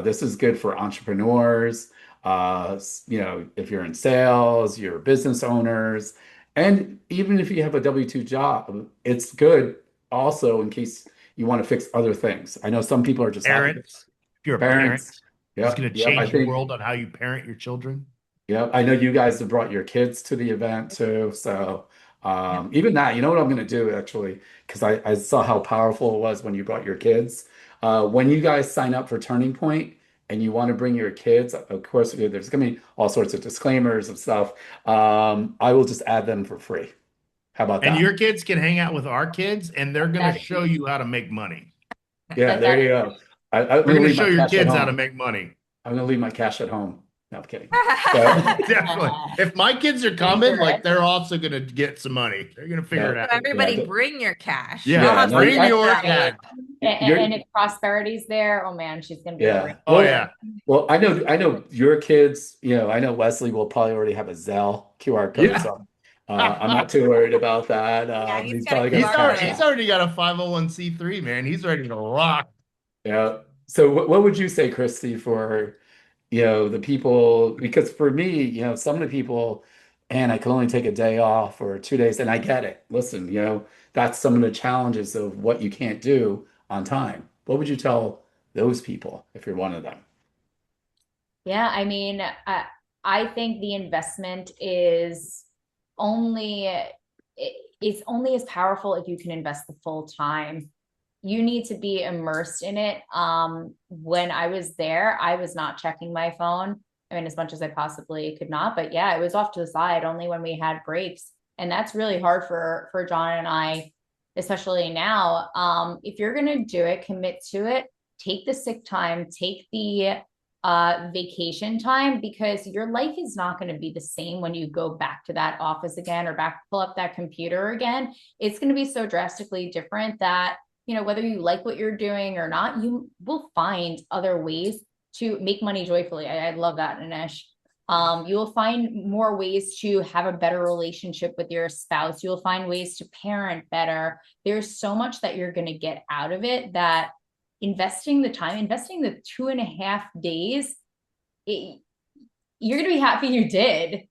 This is good for entrepreneurs, if you're in sales, you're business owners, and even if you have a W-2 job, it's good also in case you want to fix other things. I know some people are just happy. Parents, if you're a parent, Parents, it's going yep, to yep. I change the think world on how you parent your children. yeah, I know you guys have brought your kids to the event too. So Yeah. even that, you know what I'm going to do actually, because I saw how powerful it was when you brought your kids. When you guys sign up for Turning Point and you want to bring your kids, of course, there's going to be all sorts of disclaimers and stuff. I will just add them for free. How about And that? your kids can hang out with our kids, and they're going to That's show you how to make money. Yeah, that there that you go. I'm We're going to going to leave show my your cash at kids how to home. make money. I'm going to leave my cash at home. No, I'm kidding. So, Definitely. If my kids are coming, like they're also going to get some money. They're going to figure yeah, it So out. everybody yeah, bring your cash. Yeah, I'll yeah. have No, some bring your extra. cash. and you're, if prosperity's there, oh man, she's gonna be a yeah. ring. Oh yeah. Well, I know your kids, I know Wesley will probably already have a Zelle QR code, Yeah. so I'm not too worried about that. Yeah, he's He's got a probably got He's a QR already cash he's code. app. already got a 501(c)(3), man. He's ready to rock. Yeah. So what would you say, Christy, for the people, because for me, some of the people, and I can only take a day off or 2 days, and I get it. Listen, that's some of the challenges of what you can't do on time. What would you tell those people if you're one of them? Yeah, I mean, I think the investment only is only as powerful if you can invest the full time. You need to be immersed in it. When I was there, I was not checking my phone. I mean, as much as I possibly could not, but yeah, it was off to the side only when we had breaks. And that's really hard for John and I, especially now. If you're gonna do it, commit to it, take the sick time, take the vacation time, because your life is not going to be the same when you go back to that office again or back pull up that computer again. It's going to be so drastically different that whether you like what you're doing or not, you will find other ways to make money joyfully. I love that, Ninesh. You will find more ways to have a better relationship with your spouse. You'll find ways to parent better. There's so much that you're going to get out of it that investing the time, investing the 2.5 days, you're going to be happy you did.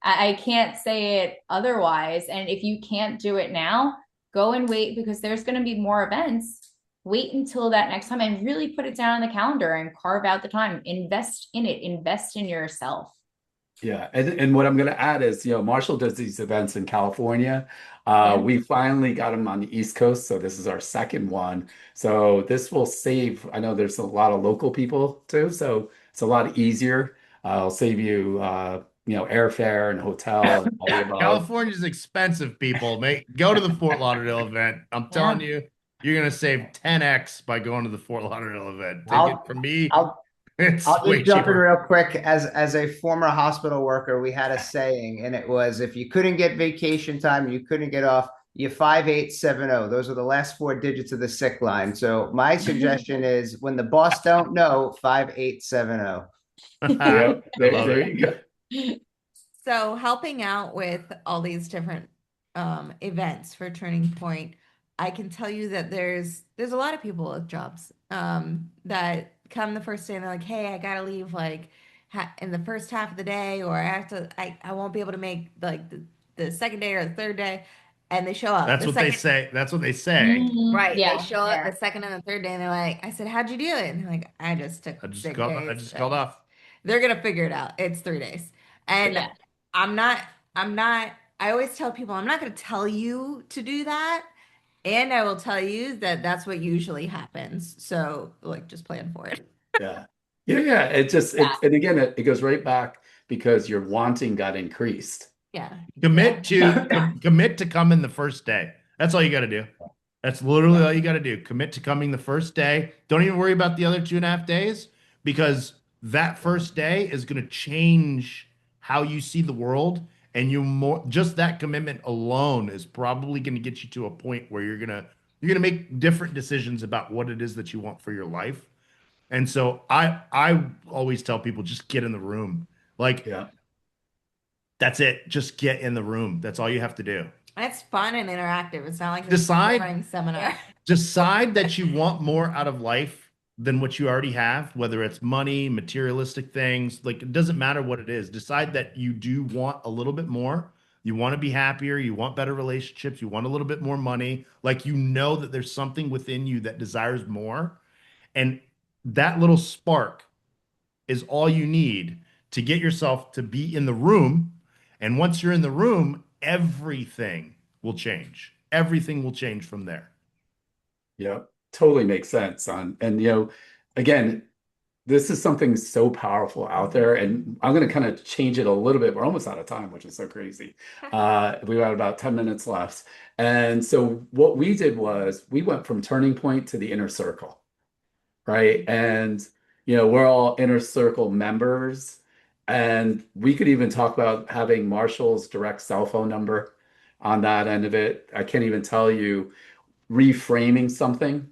I can't say it otherwise. And if you can't do it now, go and wait, because there's going to be more events. Wait until that next time and really put it down on the calendar and carve out the time. Invest in it. Invest in yourself. Yeah, and what I'm going to add is, Marshall does these events in California. Yeah. We finally got him on the East Coast, so this is our second one. So this will save, I know there's a lot of local people too, so it's a lot easier. I'll save you, airfare and hotel and all the above. California's expensive, people. Go to the Fort Lauderdale event. I'm telling you, you're gonna save 10x by going to the Fort Lauderdale event. Take it from me. I'll It's I'll way just jump in cheaper. real quick. As a former hospital worker, we had a saying, and it was, if you couldn't get vacation time, you couldn't get off, you 5870. Those are the last four digits of the sick line. So my suggestion is, when the boss don't know, 5870. Yeah, I love there it. you go. So helping out with all these different events for Turning Point, I can tell you that there's a lot of people with jobs that come the first day and they're like, hey, I gotta leave like in the first half of the day, or I won't be able to make like the second day or the third day, and they show up That's the what they second. say. That's what they say. Right, they Yeah, show up the fair. second and the third day, and they're like, I said, how'd you do it? And they're like, I just took sick I days. just called off. They're gonna figure it out. It's 3 days. And Yeah. I'm not, I'm not, I always tell people I'm not gonna tell you to do that. And I will tell you that that's what usually happens. So like just plan for it. Yeah. Yeah, yeah. It just Yeah. and again it goes right back because your wanting got increased. Yeah. Commit Yeah. to commit to coming the first day. That's all you got to do. That's literally all you got to do. Commit to coming the first day. Don't even worry about the other 2.5 days because that first day is going to change how you see the world. And just that commitment alone is probably going to get you to a point where you're gonna make different decisions about what it is that you want for your life. And so I always tell people just get in the room. Like Yeah. that's it. Just get in the room. That's all you have to do. It's fun and interactive. It's not like this Decide boring seminar. decide that you want more out of life than what you already have, whether it's money, materialistic things, like it doesn't matter what it is. Decide that you do want a little bit more. You want to be happier, you want better relationships, you want a little bit more money. Like you know that there's something within you that desires more. And that little spark is all you need to get yourself to be in the room. And once you're in the room, everything will change. Everything will change from there. Yeah. Totally makes sense on and again, this is something so powerful out there, and I'm going to kind of change it a little bit. We're almost out of time, which is so crazy. We got about 10 minutes left. And so what we did was we went from turning point to the inner circle, right? And we're all inner circle members, and we could even talk about having Marshall's direct cell phone number on that end of it. I can't even tell you reframing something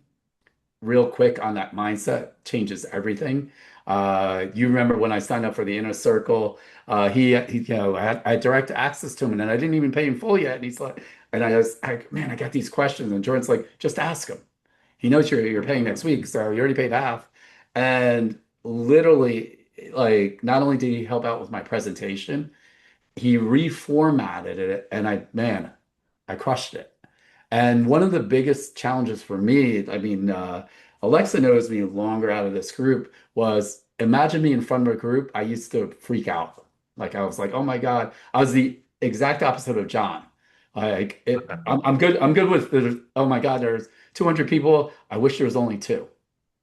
real quick on that mindset changes everything. You remember when I signed up for the inner circle, I had direct access to him, and then I didn't even pay him full yet. And he's like, and man, I got these questions, and Jordan's like, just ask him. He knows you're paying next week, so you already paid half. And literally, like, not only did he help out with my presentation, he reformatted it, and I crushed it. And one of the biggest challenges for me, I mean, Alexa knows me longer out of this group, was imagine me in front of a group. I used to freak out. Like I was like, oh my God. I was the exact opposite of John. I'm good. I'm good with oh my God, there's 200 people. I wish there was only two,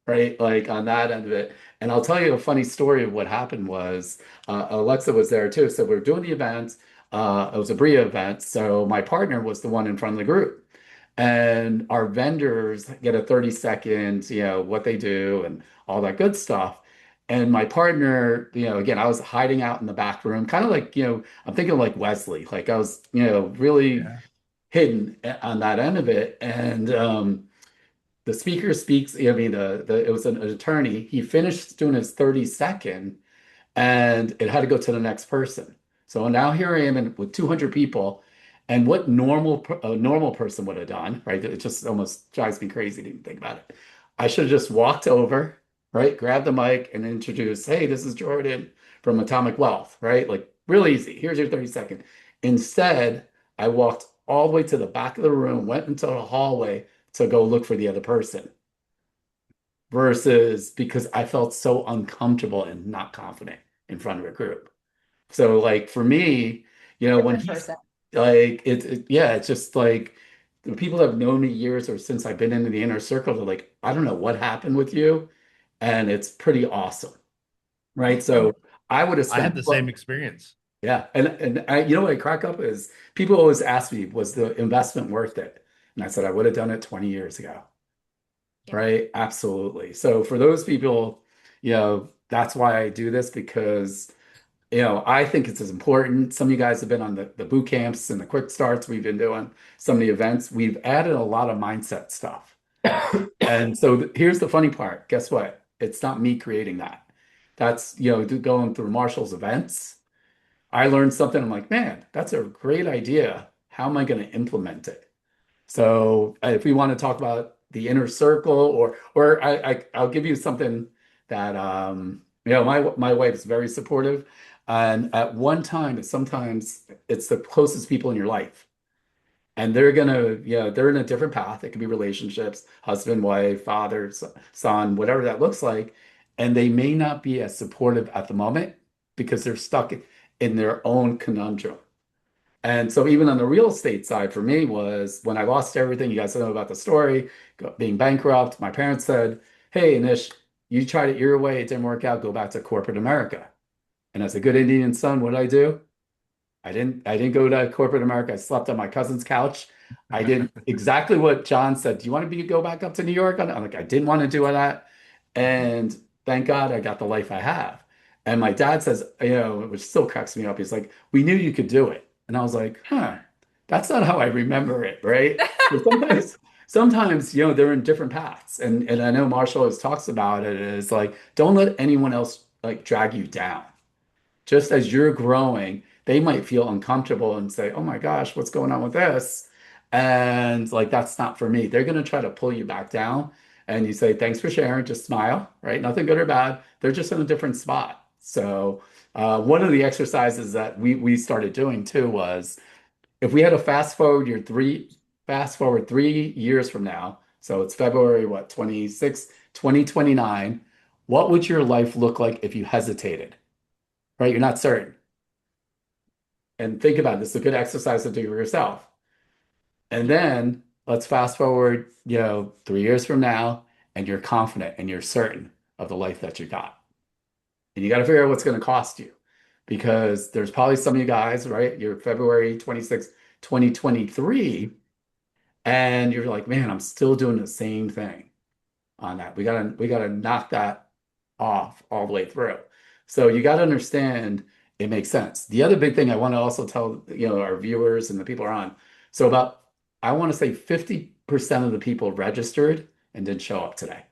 right? Like on that end of it. And I'll tell you a funny story of what happened was Alexa was there too. So we are doing the event. It was a Bria event. So my partner was the one in front of the group. And our vendors get a 30 second, what they do and all that good stuff. And my partner, again, I was hiding out in the back room, kind of like, I'm thinking like Wesley, like I was, really Yeah. hidden on that end of it. And the speaker speaks, I mean, it was an attorney. He finished doing his 30 second and it had to go to the next person. So now here I am with 200 people, and what a normal person would have done, right? It just almost drives me crazy to even think about it. I should have just walked over, right? Grabbed the mic and introduced, hey, this is Jordan from Atomic Wealth, right? Like real easy. Here's your 30 second. Instead, I walked all the way to the back of the room, went into the hallway to go look for the other person versus because I felt so uncomfortable and not confident in front of a group. So like for me, when Different he's person. like yeah, it's just like the people that have known me years or since I've been into the inner circle, they're like, I don't know what happened with you. And it's pretty awesome. Right. So I would have I had spent the same experience. yeah. And what I crack up is people always ask me, was the investment worth it? And I said, I would have done it 20 years ago. Yeah. Right? Absolutely. So for those people, that's why I do this because, I think it's as important. Some of you guys have been on the boot camps and the quick starts we've been doing, some of the events. We've added a lot of mindset stuff. And so here's the funny part. Guess what? It's not me creating that. That's, going through Marshall's events. I learned something. I'm like, man, that's a great idea. How am I going to implement it? So if we want to talk about the inner circle, or I'll give you something that my wife's very supportive, and at one time, sometimes it's the closest people in your life, and they're in a different path. It could be relationships, husband, wife, father, son, whatever that looks like, and they may not be as supportive at the moment because they're stuck in their own conundrum. And so even on the real estate side for me was when I lost everything, you guys know about the story, being bankrupt, my parents said, "Hey, Nish, you tried it your way, it didn't work out, go back to corporate America." And as a good Indian son, what did I do? I didn't go to corporate America. I slept on my cousin's couch. I did exactly what John said. Do you want to go back up to New York? I'm like, I didn't want to do that. And thank God I got the life I have. And my dad says, which still cracks me up. He's like, we knew you could do it. And I was like, huh, that's not how I remember it, right? So sometimes, they're in different paths. And I know Marshall always talks about it is like, don't let anyone else like drag you down. Just as you're growing, they might feel uncomfortable and say, "Oh my gosh, what's going on with this?" And like, that's not for me. They're going to try to pull you back down. And you say, "Thanks for sharing," just smile, right? Nothing good or bad. They're just in a different spot. So, one of the exercises that we started doing too was if we had to fast forward 3 years from now, so it's February, what, 26, 2029, what would your life look like if you hesitated, right? You're not certain. And think about it. This is a good exercise to do for yourself. And then let's fast forward, 3 years from now, and you're confident and you're certain of the life that you got. And you got to figure out what's going to cost you because there's probably some of you guys, right? You're February 26, 2023, and you're like, man, I'm still doing the same thing on that. We gotta knock that off all the way through. So you got to understand it makes sense. The other big thing I want to also tell, our viewers and the people are on. So I want to say 50% of the people registered and didn't show up today,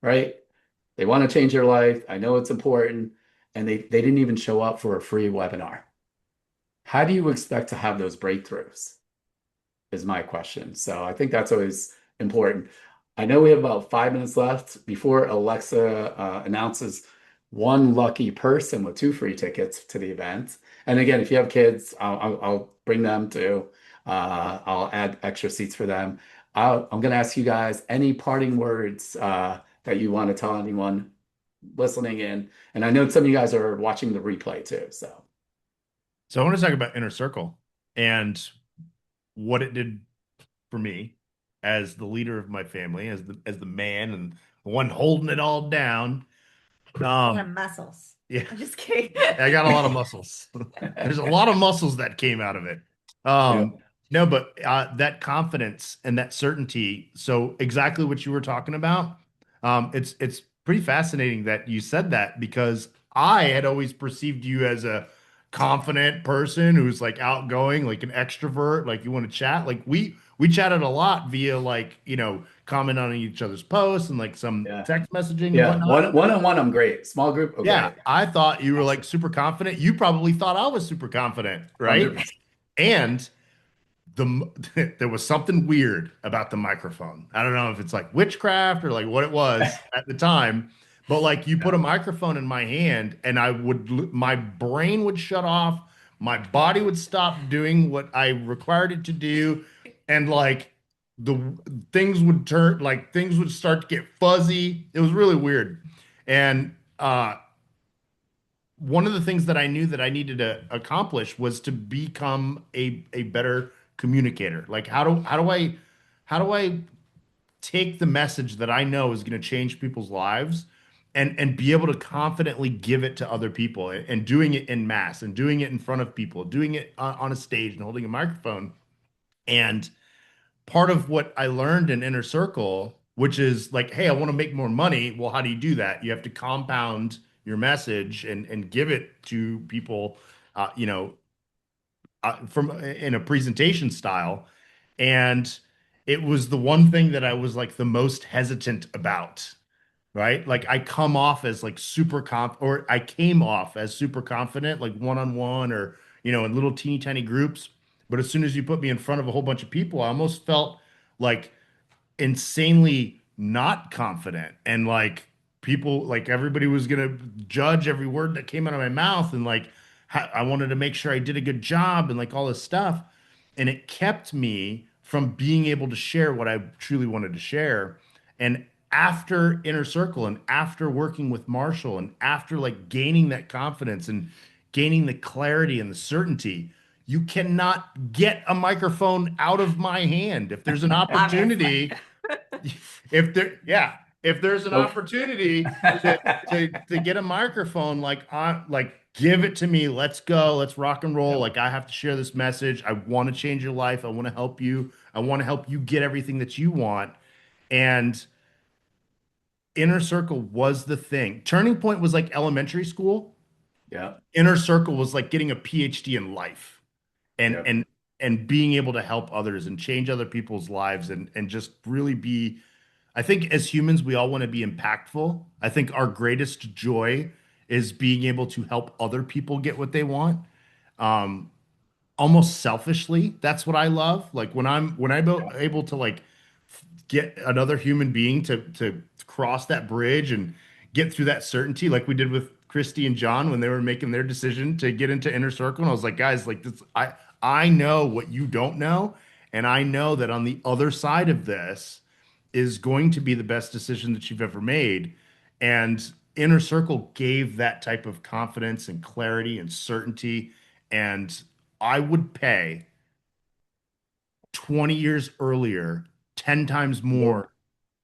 right? They want to change their life. I know it's important. And they didn't even show up for a free webinar. How do you expect to have those breakthroughs? Is my question. So I think that's always important. I know we have about 5 minutes left before Alexa announces one lucky person with 2 free tickets to the event. And again, if you have kids, I'll bring them too. I'll add extra seats for them. I'm going to ask you guys any parting words that you want to tell anyone listening in. And I know some of you guys are watching the replay too. So I want to talk about Inner Circle and what it did for me as the leader of my family, as the man and the one holding it all down. A lot of muscles. Yeah, I'm just kidding. I got a lot of muscles. There's a lot of muscles that came out of it. Yeah. No, but that confidence and that certainty. So exactly what you were talking about. It's pretty fascinating that you said that because I had always perceived you as a confident person who's like outgoing, like an extrovert, like you want to chat. Like we chatted a lot via like, comment on each other's posts and like some Yeah. text messaging and Yeah. whatnot. One-on-one, I'm great. Small group, okay. Yeah, I thought you were like super confident. You probably thought I was super confident, right? 100%. And there was something weird about the microphone. I don't know if it's like witchcraft or like what it was at the time, but like you put a microphone in my hand and my brain would shut off, my body would stop doing what I required it to do, and like the things would start to get fuzzy. It was really weird. And one of the things that I knew that I needed to accomplish was to become a better communicator. Like how do I take the message that I know is going to change people's lives and be able to confidently give it to other people and doing it in mass and doing it in front of people, doing it on a stage and holding a microphone. And part of what I learned in Inner Circle, which is like, hey, I want to make more money. Well, how do you do that? You have to compound your message and give it to people, from in a presentation style. And it was the one thing that I was like the most hesitant about, right? Like I come off as like or I came off as super confident, like one-on-one or, in little teeny tiny groups. But as soon as you put me in front of a whole bunch of people, I almost felt like insanely not confident, and like people, like everybody was gonna judge every word that came out of my mouth, and like I wanted to make sure I did a good job and like all this stuff. And it kept me from being able to share what I truly wanted to share. And after Inner Circle and after working with Marshall and after like gaining that confidence and gaining the clarity and the certainty, you cannot get a microphone out of my hand. If there's an Obviously. opportunity, if there, yeah, if there's an Nope. opportunity to get a microphone, like give it to me. Let's go. Let's rock and roll. Yep. Like I have to share this message. I want to change your life. I want to help you. I want to help you get everything that you want. And Inner Circle was the thing. Turning Point was like elementary school. Yeah. Inner Circle was like getting a PhD in life and Yep. and and being able to help others and change other people's lives and just really be. I think as humans, we all want to be impactful. I think our greatest joy is being able to help other people get what they want. Um, Almost selfishly, that's what I love. Like when I'm able to like get another human being to cross that bridge and get through that certainty, like we did with Christy and John when they were making their decision to get into Inner Circle. And I was like, guys, like this, I know what you don't know, and I know that on the other side of this is going to be the best decision that you've ever made. And Inner Circle gave that type of confidence and clarity and certainty. And I would pay 20 years earlier 10 times more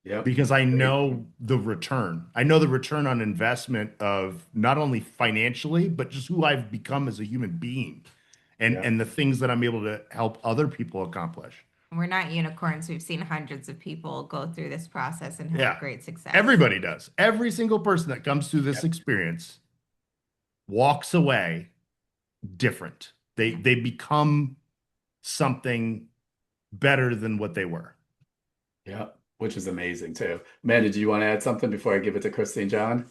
Yep. because I Great. know the return. I know the return on investment of not only financially, but just who I've become as a human being Yep. and the things that I'm able to help other people accomplish. We're not unicorns. We've seen hundreds of people go through this process and have Yeah. great success. Everybody does. Every single person that comes through this Yep. experience walks away different. They become something better than what they were. Yep. Which is amazing too. Amanda, do you want to add something before I give it to Christy and John?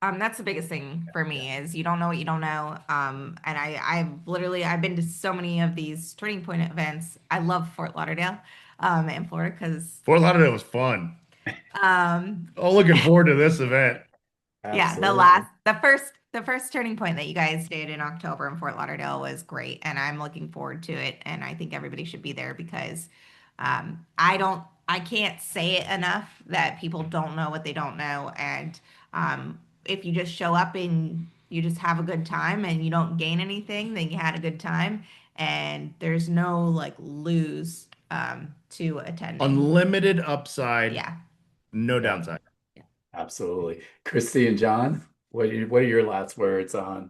That's the biggest thing for me is you don't know what you don't know. And I've been to so many of these Turning Point events. I love Fort Lauderdale, in Florida because Fort Lauderdale was fun. um Oh, looking forward to this event. yeah, Absolutely. the first Turning Point that you guys did in October in Fort Lauderdale was great, and I'm looking forward to it. And I think everybody should be there because I can't say it enough that people don't know what they don't know. And if you just show up and you just have a good time and you don't gain anything, then you had a good time, and there's no like lose to attending. Unlimited upside, Yeah. no downside. Absolutely. Christy and John, what are your last words on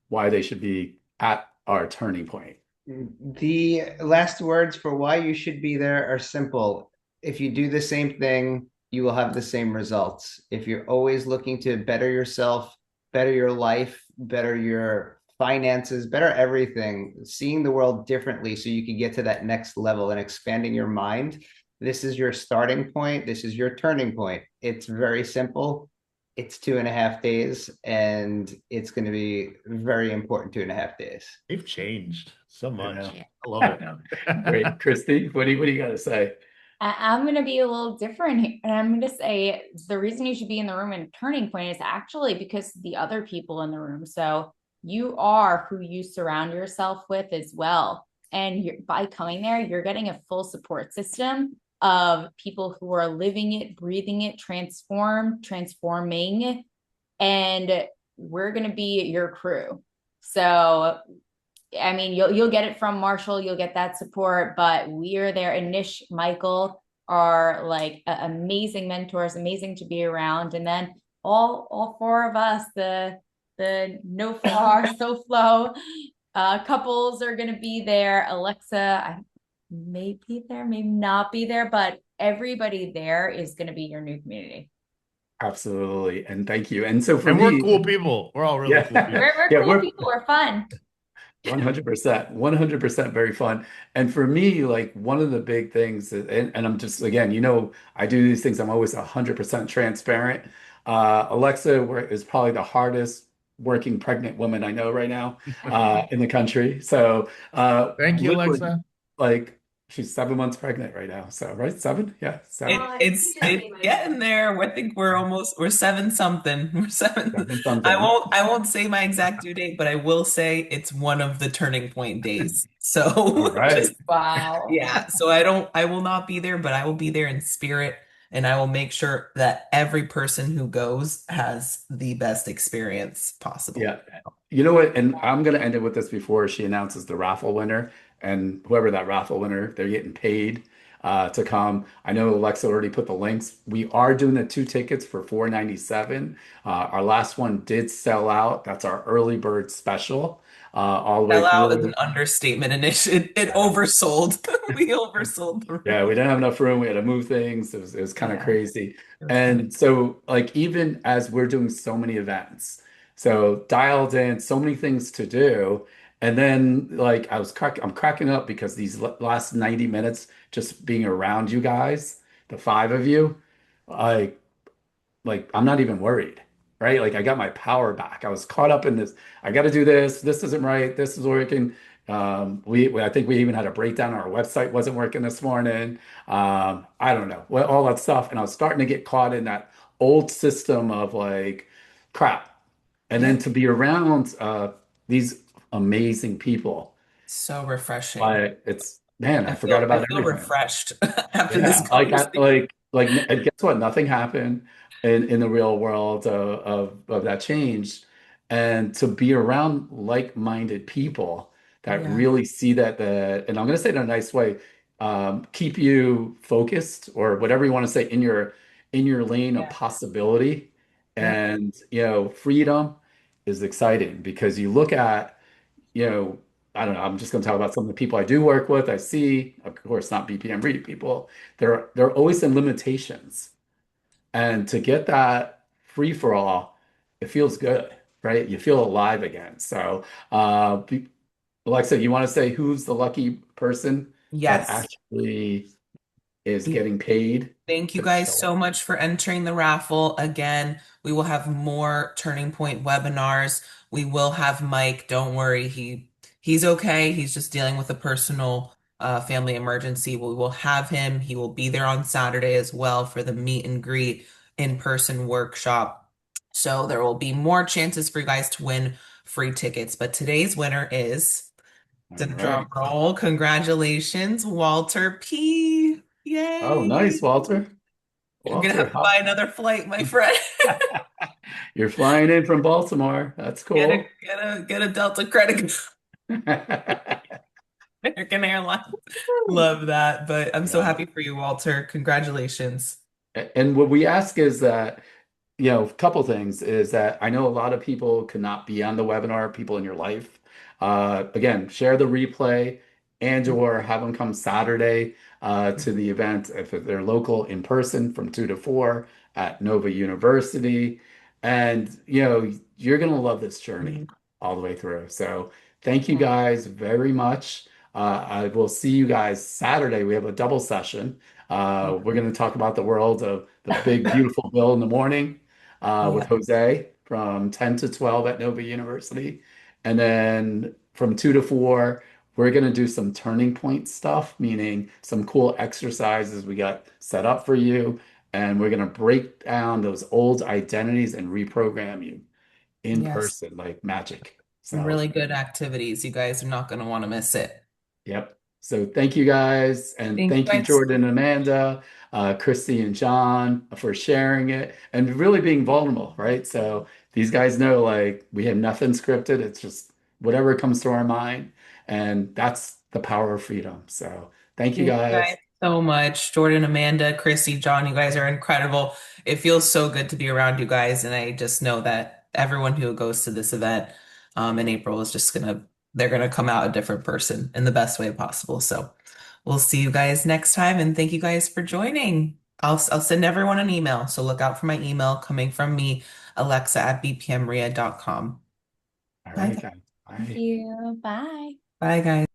why they should be at our turning point? The last words for why you should be there are simple. If you do the same thing, you will have the same results. If you're always looking to better yourself, better your life, better your finances, better everything, seeing the world differently so you can get to that next level and expanding your mind, this is your starting point. This is your turning point. It's very simple. It's 2.5 days, and it's going to be very important 2.5 days. They've changed so much. know. I love it. Great. Christy, what do you got to say? I'm going to be a little different here, and I'm going to say the reason you should be in the room and Turning Point is actually because the other people in the room. So you are who you surround yourself with as well. And by coming there, you're getting a full support system of people who are living it, breathing it, transforming, and we're going to be your crew. So I mean, you'll get it from Marshall, you'll get that support, but we are there. And Nish, Michael are like amazing mentors, amazing to be around. And then all four of us, the no far, so flow couples are gonna be there. Alexa, I may be there, may not be there, but everybody there is gonna be your new community. Absolutely. And thank you. And so for And me, we're cool people. We're all really Yeah. cool people. We're Yeah, cool we're- people, we're fun. 100% very fun. And for me, like one of the big things, and I'm just, again, I do these things, I'm always 100% transparent. Alexa is probably the hardest working pregnant woman I know right now in the country. So Thank you, literally, Alexa. like she's 7 months pregnant right now. So right, seven? Yeah, It, 7. it's getting there. I think we're 7 something. We're seven. 7 something. I won't say my exact due date, but I will say it's one of the turning point days. All So right. just Wow. yeah. So I will not be there, but I will be there in spirit, and I will make sure that every person who goes has the best experience possible. Yeah. You know what? And I'm going to end it with this before she announces the raffle winner. And whoever that raffle winner, they're getting paid to come. I know Alexa already put the links. We are doing the 2 tickets for 497. Our last one did sell out. That's our early bird special all the way Sell out is through. an understatement, and it oversold. We oversold the Yeah, room. we didn't have enough room. We had to move things. It was kind of Yeah, crazy. it was fun. And so, like, even as we're doing so many events, so dialed in, so many things to do. And then, like, I'm cracking up because these last 90 minutes just being around you guys, the 5 of you, like, I'm not even worried, right? Like I got my power back. I was caught up in this. I got to do this. This isn't right. This is working. I think we even had a breakdown. Our website wasn't working this morning. I don't know, well, all that stuff. And I was starting to get caught in that old system of like crap. And then Yep. to be around these amazing people, So refreshing. like man, I forgot I about feel everything. refreshed after this Yeah, conversation. and guess what? Nothing happened in the real world of that change, and to be around like-minded people that Yeah. really see and I'm going to say it in a nice way, keep you focused or whatever you want to say in your lane of Yeah. possibility, Yep. and freedom is exciting because you look at you know, I don't know, I'm just going to talk about some of the people I do work with. I see, of course, not BPM Read people. They're always in limitations. And to get that free for all, it feels good, right? You feel alive again. So, Alexa, you want to say who's the lucky person that Yes. actually is getting paid Thank you to guys show so up? much for entering the raffle. Again, we will have more Turning Point webinars. We will have Mike. Don't worry, he's okay. He's just dealing with a personal family emergency. We will have him. He will be there on Saturday as well for the meet and greet in-person workshop. So there will be more chances for you guys to win free tickets. But today's winner is All the right. drum roll. Congratulations, Walter P. Oh, nice, Yay. Walter. You're gonna have Walter, to buy another flight, my friend. you're flying in from Baltimore. That's Get a cool. get a Delta credit American Airlines. Love that. But I'm so Yeah. happy for you, Walter. Congratulations. And what we ask is that, a couple things is that I know a lot of people could not be on the webinar, people in your life. Again, share the replay and or have them come Saturday to the event if they're local in person from 2 to 4 at Nova University. And, you're going to love this journey all the way through. So thank you guys very much. I will see you guys Saturday. We have a double session. We're going to talk about the world of the big, beautiful bill in the morning with Yeah. Jose from 10 to 12 at Nova University. And then from 2 to 4, we're going to do some turning point stuff, meaning some cool exercises we got set up for you. And we're going to break down those old identities and reprogram you in Yes. person like magic. Some So really good activities. You guys are not gonna want to miss it. yep. So thank you guys. And Thank you thank you, guys. Jordan and Amanda, Christy and John for sharing it and really being vulnerable, right? So these guys know like we have nothing scripted. It's just whatever comes to our mind. And that's the power of freedom. So thank you Thank you guys. guys so much. Jordan, Amanda, Chrissy, John, you guys are incredible. It feels so good to be around you guys. And I just know that everyone who goes to this event in April is just they're gonna come out a different person in the best way possible. So we'll see you guys next time. And thank you guys for joining. I'll send everyone an email. So look out for my email coming from me, Alexa at bpmria.com. All Bye, right, guys. guys. Thank Bye. you. Bye. Bye, guys.